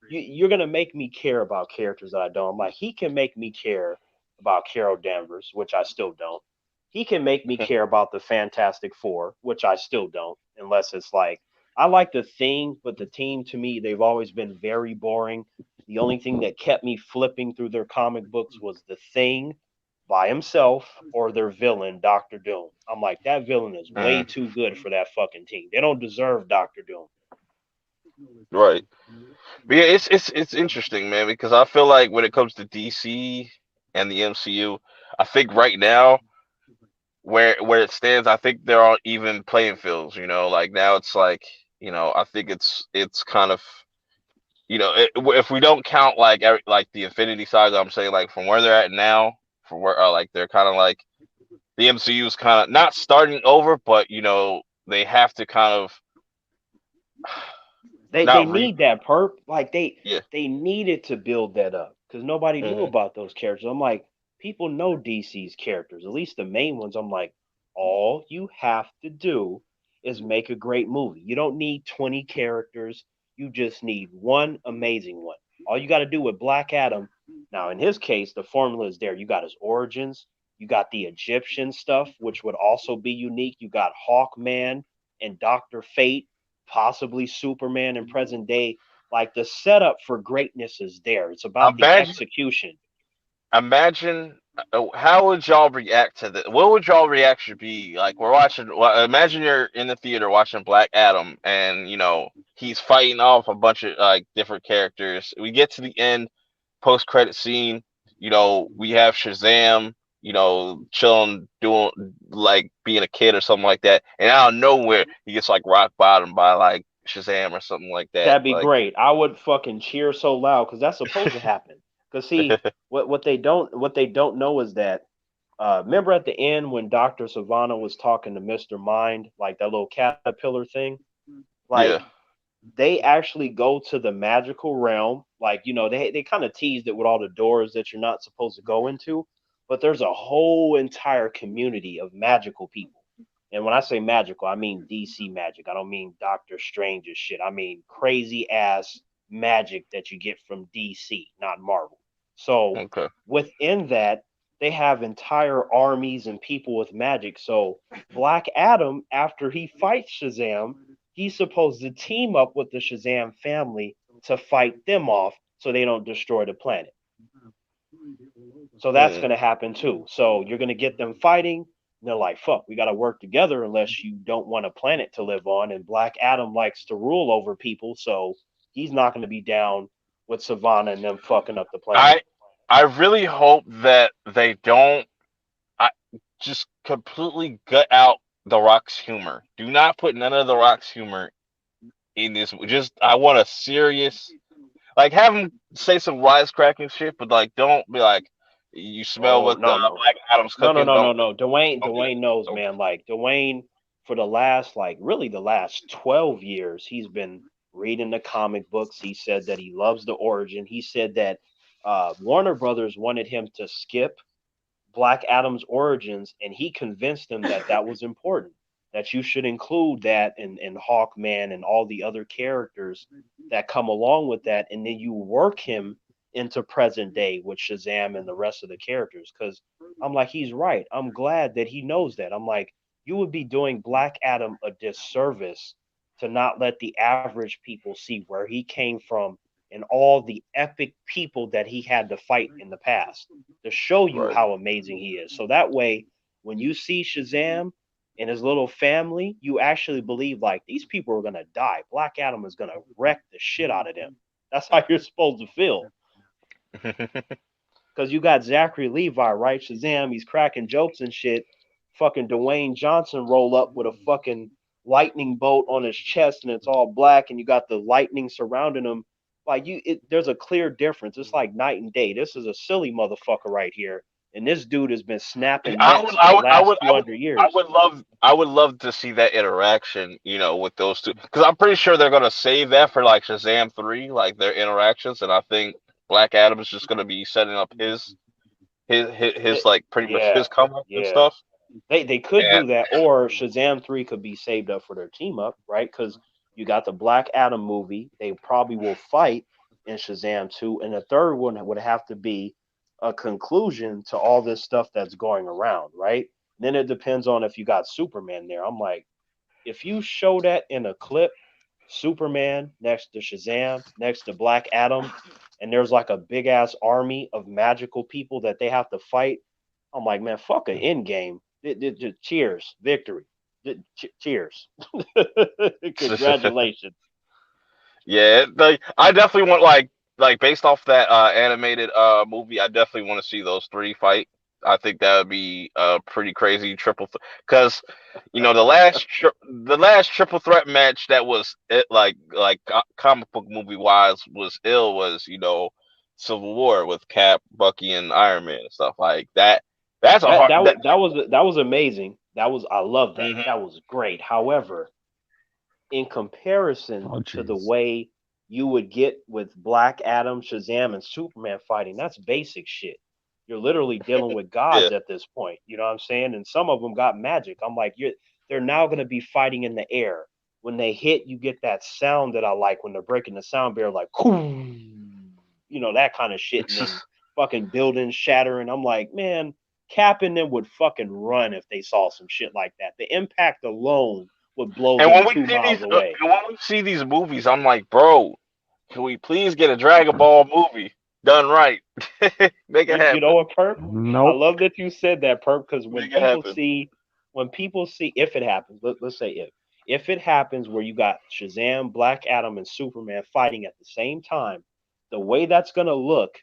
you're gonna make me care about characters that I don't. I'm like, he can make me care about Carol Danvers, which I still don't. He can make me care about the Fantastic Four, which I still don't, unless it's like I like the Thing, but the team to me they've always been very boring. The only thing that kept me flipping through their comic books was the Thing by himself or their villain, Doctor Doom. I'm like, that villain is way mm, too good for that fucking team. They don't deserve Doctor Doom. right. But yeah, it's interesting, man, because I feel like when it comes to DC and the MCU, I think right now where it stands, I think they're on even playing fields. Like now it's like I think it's kind of if we don't count like like the Infinity Saga, I'm saying like from where they're at now, from where like they're kind of like the MCU is kind of not starting over, but they have to kind of They not re need that perp. Like yeah. they needed to build that up because nobody knew Hmm. about those characters. I'm like, people know DC's characters, at least the main ones. I'm like, all you have to do is make a great movie. You don't need 20 characters. You just need one amazing one. All you got to do with Black Adam. Now, in his case, the formula is there. You got his origins. You got the Egyptian stuff, which would also be unique. You got Hawkman and Doctor Fate, possibly Superman in present day. Like the setup for greatness is there. It's about the Imagine execution. imagine how would y'all react to this? What would y'all reaction be? Like we're watching. Well, imagine you're in the theater watching Black Adam, and he's fighting off a bunch of like different characters. We get to the end, post credit scene. We have Shazam. Chilling, doing like being a kid or something like that, and out of nowhere he gets like rock bottom by like Shazam or something like that. That'd be Like, great. I would fucking cheer so loud because that's supposed to happen. Because see, what they don't know is that remember at the end when Doctor Savannah was talking to Mister Mind, like that little caterpillar thing, like yeah, they actually go to the magical realm. Like, they kind of teased it with all the doors that you're not supposed to go into, but there's a whole entire community of magical people. And when I say magical, I mean DC magic. I don't mean Doctor Strange's shit. I mean crazy ass magic that you get from DC, not Marvel. So okay. within that, they have entire armies and people with magic. So Black Adam, after he fights Shazam, he's supposed to team up with the Shazam family to fight them off so they don't destroy the planet. So that's Mm. going to happen too. So you're going to get them fighting. And they're like, fuck, we got to work together unless you don't want a planet to live on. And Black Adam likes to rule over people. So he's not going to be down with Savannah and them fucking up the planet. I I really hope that they don't I just completely gut out the Rock's humor. Do not put none of the Rock's humor in this. Just I want a serious like have him say some wisecracking shit, but like don't be like you smell Oh, what no, no. Black Adam's No, no, cooking. no, no, Don't no. don't do that. Dwayne knows, Okay. man. Like Dwayne, for the last, like, really the last 12 years, he's been reading the comic books. He said that he loves the origin. He said that Warner Brothers wanted him to skip Black Adam's origins, and he convinced them that that was important. That you should include that in Hawkman and all the other characters that come along with that, and then you work him into present day with Shazam and the rest of the characters. Because I'm like, he's right. I'm glad that he knows that. I'm like, you would be doing Black Adam a disservice to not let the average people see where he came from and all the epic people that he had to fight in the past to show you Right. how amazing he is. So that way, when you see Shazam and his little family, you actually believe like these people are gonna die. Black Adam is gonna wreck the shit out of them. That's how you're supposed to feel. Because you got Zachary Levi, right? Shazam, he's cracking jokes and shit. Fucking Dwayne Johnson roll up with a fucking lightning bolt on his chest and it's all black and you got the lightning surrounding him. Like there's a clear difference. It's like night and day. This is a silly motherfucker right here. And this dude has been snapping I would, necks for I the would, I last would, few I would, hundred I years. would love, I would love to see that interaction, with those two, because I'm pretty sure they're gonna save that for like Shazam 3, like their interactions, and I think Black Adam is just gonna be setting up his like pretty much Yeah, his come up and yeah. stuff. They could And do that, or Shazam 3 could be saved up for their team up, right? Because you got the Black Adam movie. They probably will fight in Shazam 2, and the third one would have to be a conclusion to all this stuff that's going around, right? Then it depends on if you got Superman there. I'm like, if you show that in a clip, Superman next to Shazam, next to Black Adam, and there's like a big ass army of magical people that they have to fight. I'm like, man, fuck an end game. Cheers, victory. Cheers. Congratulations. yeah, like I definitely want like based off that animated movie, I definitely want to see those three fight. I think that would be a pretty crazy because the last triple threat match that was it like comic book movie wise was ill was Civil War with Cap, Bucky, and Iron Man and stuff like that. That's a That hard that that. that was amazing. That was I love that. Mhm. That was great. However, in comparison Oh, to the jeez. way you would get with Black Adam, Shazam, and Superman fighting, that's basic shit. You're literally dealing with Yeah, gods at this point. You know what I'm saying? And some of them got magic. I'm like, they're now going to be fighting in the air. When they hit, you get that sound that I like when they're breaking the sound barrier, like, that kind of shit. And then fucking buildings shattering. I'm like, man, Cap and them would fucking run if they saw some shit like that. The impact alone would blow and them when we 2 miles away. see these movies, I'm like, bro, can we please get a Dragon Ball movie done right? Make it You know happen. what, Perp? I Nope. love that you said that, Perp, because Make it happen. when people see, if it happens, let's say if it happens where you got Shazam, Black Adam, and Superman fighting at the same time, the way that's gonna look,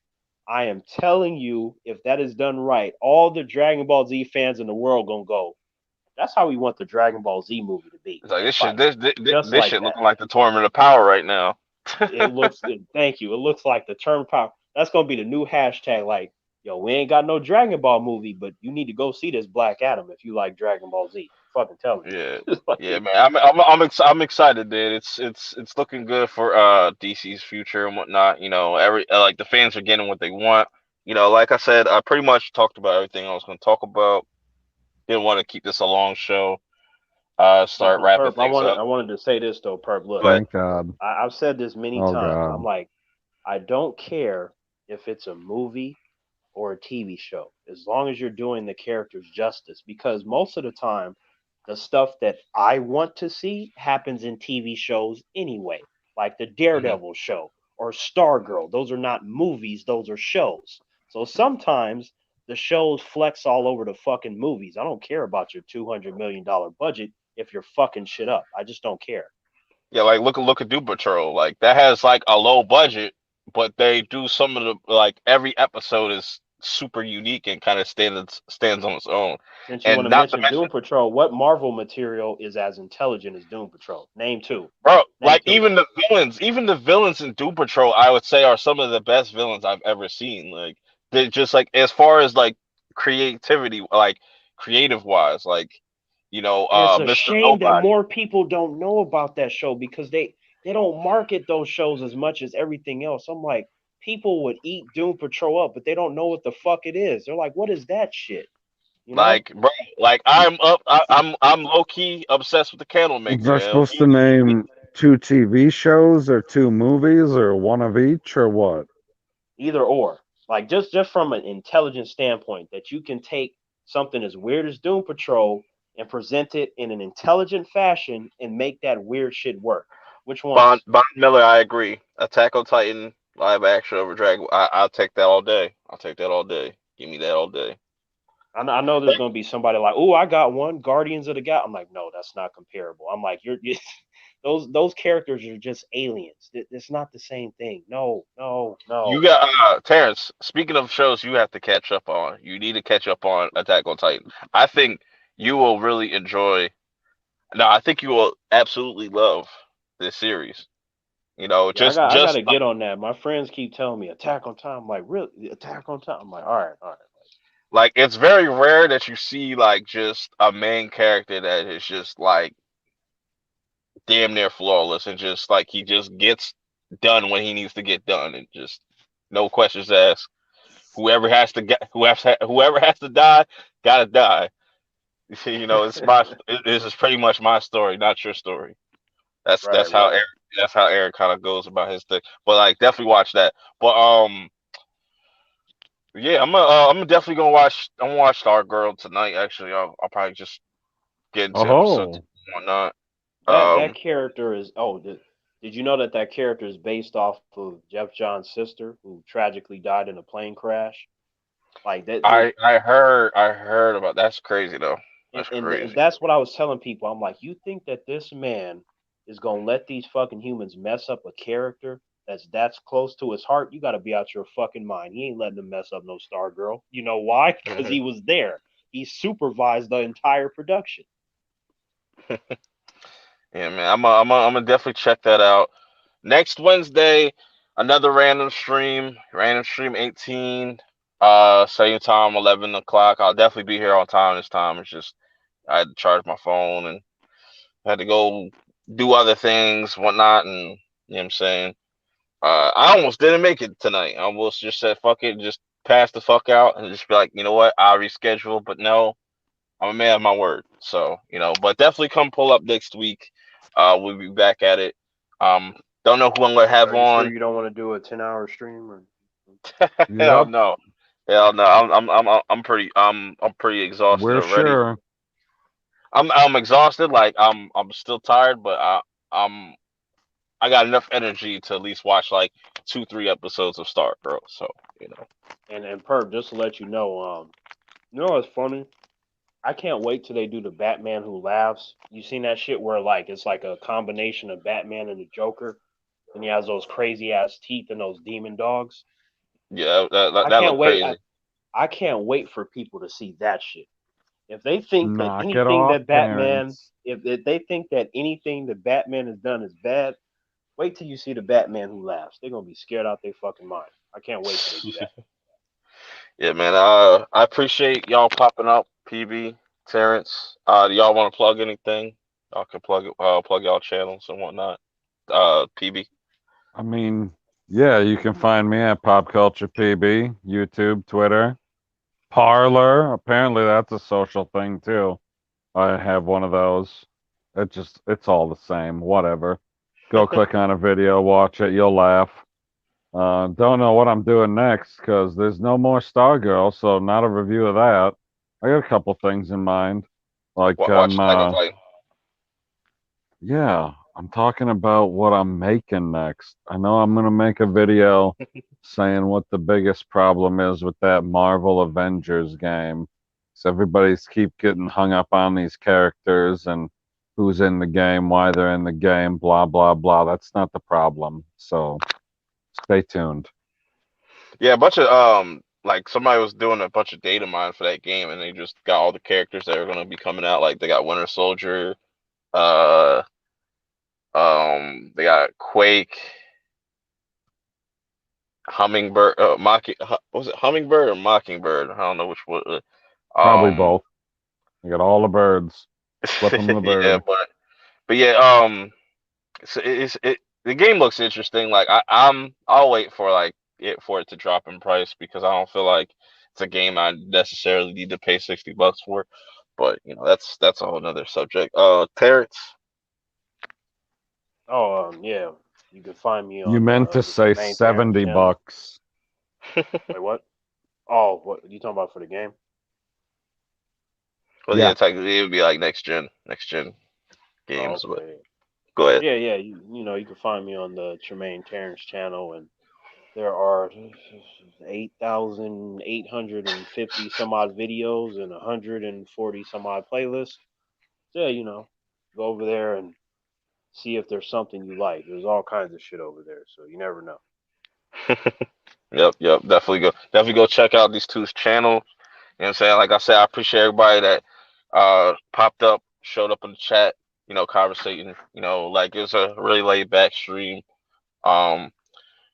I am telling you, if that is done right, all the Dragon Ball Z fans in the world gonna go. That's how we want the Dragon Ball Z movie to be It's like and this shit. fight, just This like shit that. looking like the Tournament of Power right now. It looks. Thank you. It looks like the term power. That's gonna be the new hashtag. Like, yo, we ain't got no Dragon Ball movie, but you need to go see this Black Adam if you like Dragon Ball Z. Fucking telling Yeah, you. yeah, Like, man. I'm excited, dude. It's looking good for DC's future and whatnot. Every like the fans are getting what they want. Like I said, I pretty much talked about everything I was going to talk about. Didn't want to keep this a long show. but Start but wrapping Perp, things up. I wanted to say this though, Perp. Look, But Thank God. I've said this many Oh times. I'm God. like, I don't care if it's a movie or a TV show, as long as you're doing the characters justice. Because most of the time, the stuff that I want to see happens in TV shows anyway, like the mhm. Daredevil show or Stargirl. Those are not movies, those are shows. So sometimes the shows flex all over the fucking movies. I don't care about your $200 million budget if you're fucking shit up. I just don't care. Yeah, like look at Doom Patrol. Like that has like a low budget, but they do some of the like every episode is super unique and kind of stands on its own. Since you want And to not to mention mention, Doom Patrol, what Marvel material is as intelligent as Doom Patrol? Name two. bro, Name like two. even the villains in Doom Patrol, I would say are some of the best villains I've ever seen. Like they just like as far as like creativity, like creative wise, like And it's a Mr. shame that Nobody. more people don't know about that show because they don't market those shows as much as everything else. I'm like, people would eat Doom Patrol up, but they don't know what the fuck it is. They're like, what is that shit? You know? Like, bro, like I'm low key obsessed with the candle maker, They're man. supposed to name two TV shows or two movies or one of each or what? Either or. Like just from an intelligent standpoint, that you can take something as weird as Doom Patrol and present it in an intelligent fashion and make that weird shit work. Which ones? Bond Miller, I agree. Attack on Titan live action over Dragon. I'll take that all day. I'll take that all day. Give me that all day. I know there's gonna be somebody like, oh, I got one, Guardians of the Galaxy. I'm like, no, that's not comparable. I'm like, those characters are just aliens. It's not the same thing. No, no, You no. got Terrence. Speaking of shows, you have to catch up on. You need to catch up on Attack on Titan. I think you will really enjoy. No, I think you will absolutely love this series. You know, Yeah, I just gotta get on that. My friends keep telling me Attack on Titan. I'm like, really? Attack on Titan? I'm like, all right. like it's very rare that you see like just a main character that is just like damn near flawless and just like he just gets done when he needs to get done and just no questions asked. Whoever has to die, gotta die. You know, this is pretty much my story, not your story. That's Right, that's how right. Eric that's how Eric kind of goes about his thing. But like, definitely watch that. But yeah, I'm definitely I'm gonna watch Stargirl tonight. Actually, I'll probably just get into episode 2 Oh, and whatnot. That Um, character is. Oh, did you know that character is based off of Jeff John's sister, who tragically died in a plane crash? Like that. I heard about that's crazy though. That's And crazy. that's what I was telling people. I'm like, you think that this man is gonna let these fucking humans mess up a character that's close to his heart? You got to be out your fucking mind. He ain't letting them mess up no Star Girl. You know why? Because Mhm. he was there. He supervised the entire production. Yeah, man. I'm gonna definitely check that out. Next Wednesday, another random stream 18, same time, 11 o'clock. I'll definitely be here on time this time. It's just I had to charge my phone and had to go do other things, whatnot, and you know what I'm saying. I almost didn't make it tonight. I almost just said fuck it, and just pass the fuck out, and just be like, you know what, I'll reschedule. But no, I'm a man of my word. So you know, but definitely come pull up next week. We'll be back at it. Um, don't know who I'm gonna have Are you sure on. you don't want to do a 10-hour stream? Or Hell yep. no. Hell no. I'm pretty exhausted We're already. sure. I'm exhausted. Like I'm still tired, but I'm I got enough energy to at least watch like 2 3 episodes of Star Girl. So you know. and Perp, just to let you know what's funny? I can't wait till they do the Batman Who Laughs. You seen that shit where like it's like a combination of Batman and the Joker, and he has those crazy ass teeth and those demon dogs. Yeah, I that can't looked wait. crazy. I can't wait for people to see that shit. If they think that Knock it anything off, that Batman, Terrence. if they think that anything that Batman has done is bad, wait till you see the Batman Who Laughs. They're gonna be scared out their fucking mind. I can't wait till they do that. Yeah, man. I appreciate y'all popping up, PB, Terrence. Do y'all want to plug anything? Y'all can plug y'all channels and whatnot. PB. I mean, yeah, you can find me at Pop Culture PB, YouTube, Twitter, Parlor. Apparently, that's a social thing too. I have one of those. It's all the same. Whatever. Go click on a video, watch it, you'll laugh. Don't know what I'm doing next because there's no more Stargirl, so not a review of that. I got a couple things in mind. Like Watch Attack on Titan. yeah, I'm talking about what I'm making next. I know I'm gonna make a video saying what the biggest problem is with that Marvel Avengers game. So everybody's keep getting hung up on these characters and who's in the game, why they're in the game, blah blah blah. That's not the problem. So stay tuned. Yeah, a bunch of like somebody was doing a bunch of data mine for that game, and they just got all the characters that are gonna be coming out. Like they got Winter Soldier, uh, they got Quake, Hummingbird, was it Hummingbird or Mockingbird? I don't know which one. Probably Um, both. You got all the birds. Flip them the yeah, bird. but yeah, the game looks interesting. Like I'll wait for like it to drop in price because I don't feel like it's a game I necessarily need to pay $60 for. But you know that's a whole nother subject. Terrence. Oh, yeah. You can find me You on meant to the say Tremaine Terrence 70 channel. bucks. Wait, what? Oh, what you talking about for the game? Well, yeah, Yeah. technically it would be like next gen Oh, games. But okay. go ahead. Yeah, yeah. You know you can find me on the Tremaine Terrence channel, and There are 8,850 some odd videos and 140 some odd playlists. So, yeah, go over there and see if there's something you like. There's all kinds of shit over there, so you never know. Yep, yep. Definitely go check out these two's channel. You know what I'm saying? Like I said, I appreciate everybody that popped up, showed up in the chat, conversating. Like it was a really laid back stream. Um,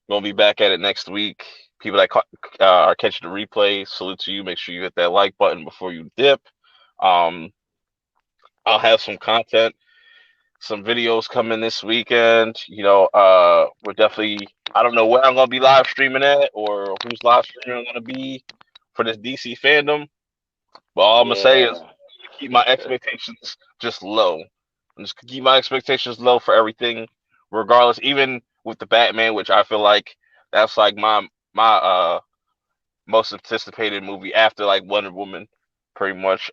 gonna be back at it next week. People that are catching the replay, salute to you. Make sure you hit that like button before you dip. Um, I'll have some content, some videos coming this weekend. We're definitely. I don't know where I'm gonna be live streaming at or who's live streaming I'm gonna be for this DC fandom. But all I'm gonna say is Yeah. keep my expectations just low. I'm just keep my expectations low for everything, regardless. Even with the Batman, which I feel like that's like my most anticipated movie after like Wonder Woman, pretty much.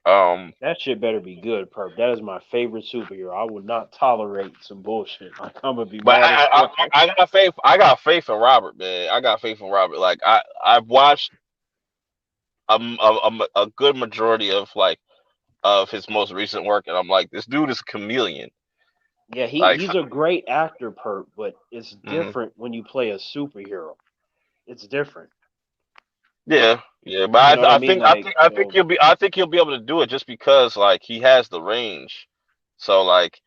That shit better be good, Perp. That is my favorite superhero. I would not tolerate some bullshit. Like, I'm gonna be But mad as fuck. I got faith. I got faith in Robert, man. I got faith in Robert. Like I've watched a good majority of his most recent work, and I'm like, this dude is a chameleon. Yeah, Like, he's a great actor, Perp, but it's mhm. different when you play a superhero. It's different. Yeah, yeah, You but know what I mean? Like, I think he'll be able to do it just because like he has the range. So like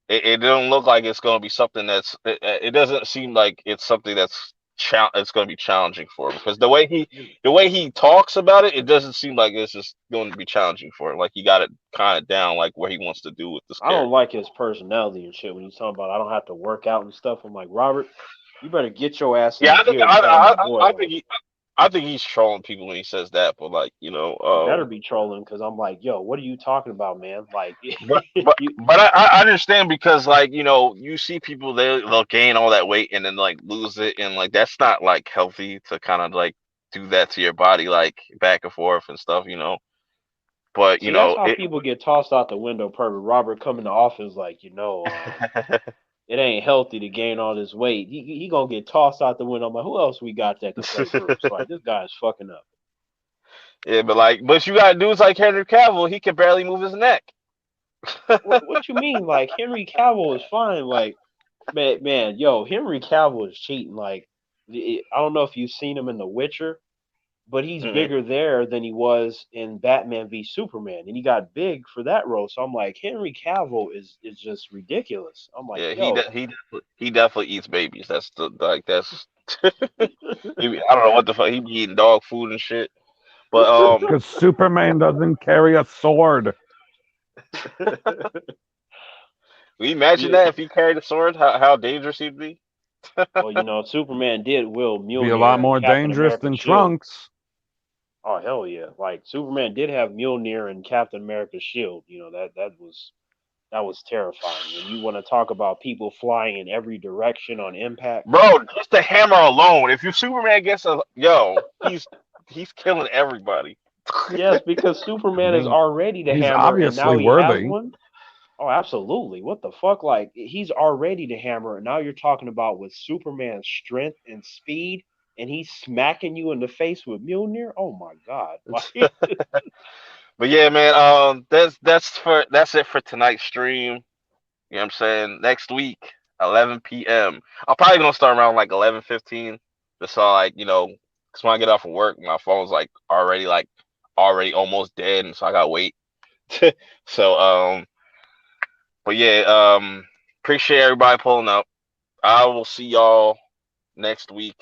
it don't look like it's going to be something it doesn't seem like it's something it's going to be challenging for him because the way he talks about it, it doesn't seem like it's just going to be challenging for him. Like he got it kind of down like what he wants to do with this I don't character. like his personality and shit when he's talking about I don't have to work out and stuff. I'm like, Robert, you better get your ass in Yeah, the gear and tell my boy, like, I think he's trolling people when he says that, but like, he better be trolling because I'm like, yo, what are you talking about, man? Like, you, I understand because like you see people they'll gain all that weight and then like lose it and like that's not like healthy to kind of like do that to your body like back and forth and stuff. But see, that's how people get tossed out the window. Perfect. Robert come in the office like, it ain't healthy to gain all this weight. He gonna get tossed out the window. I'm like, who else we got that can play Bruce? Like, this guy's fucking up. yeah, but you got dudes like Henry Cavill, he can barely move his neck. What you mean? Like Henry Cavill is fine. Like man, yo, Henry Cavill is cheating. Like I don't know if you've seen him in The Witcher, but he's Mhm. bigger there than he was in Batman v Superman, and he got big for that role. So I'm like, Henry Cavill is just ridiculous. I'm like, Yeah, yo, he definitely eats babies. That's the like that's I don't know what the fuck he be eating dog food and shit. But Because Superman doesn't carry a sword. can you imagine yeah. that if he carried a sword, how dangerous he'd be? Well, Superman did wield Be a lot Mjolnir and more Captain dangerous America's than shield. Trunks. Oh hell yeah! Like Superman did have Mjolnir and Captain America's shield. That was terrifying. And you want to talk about people flying in every direction on impact? Bro, just the hammer alone. If your Superman gets he's killing everybody. Yes, because I Superman is mean, already the he's hammer, and now obviously he has worthy. one. Oh, absolutely. What the fuck? Like he's already the hammer, and now you're talking about with Superman's strength and speed, and he's smacking you in the face with Mjolnir. Oh my god! Like, But yeah, man, that's it for tonight's stream. You know what I'm saying? Next week, 11 p.m. I'm probably gonna start around like 11:15. Just so like cause when I get off of work, my phone's like already almost dead, and so I gotta wait. So but yeah, appreciate everybody pulling up. I will see y'all next week.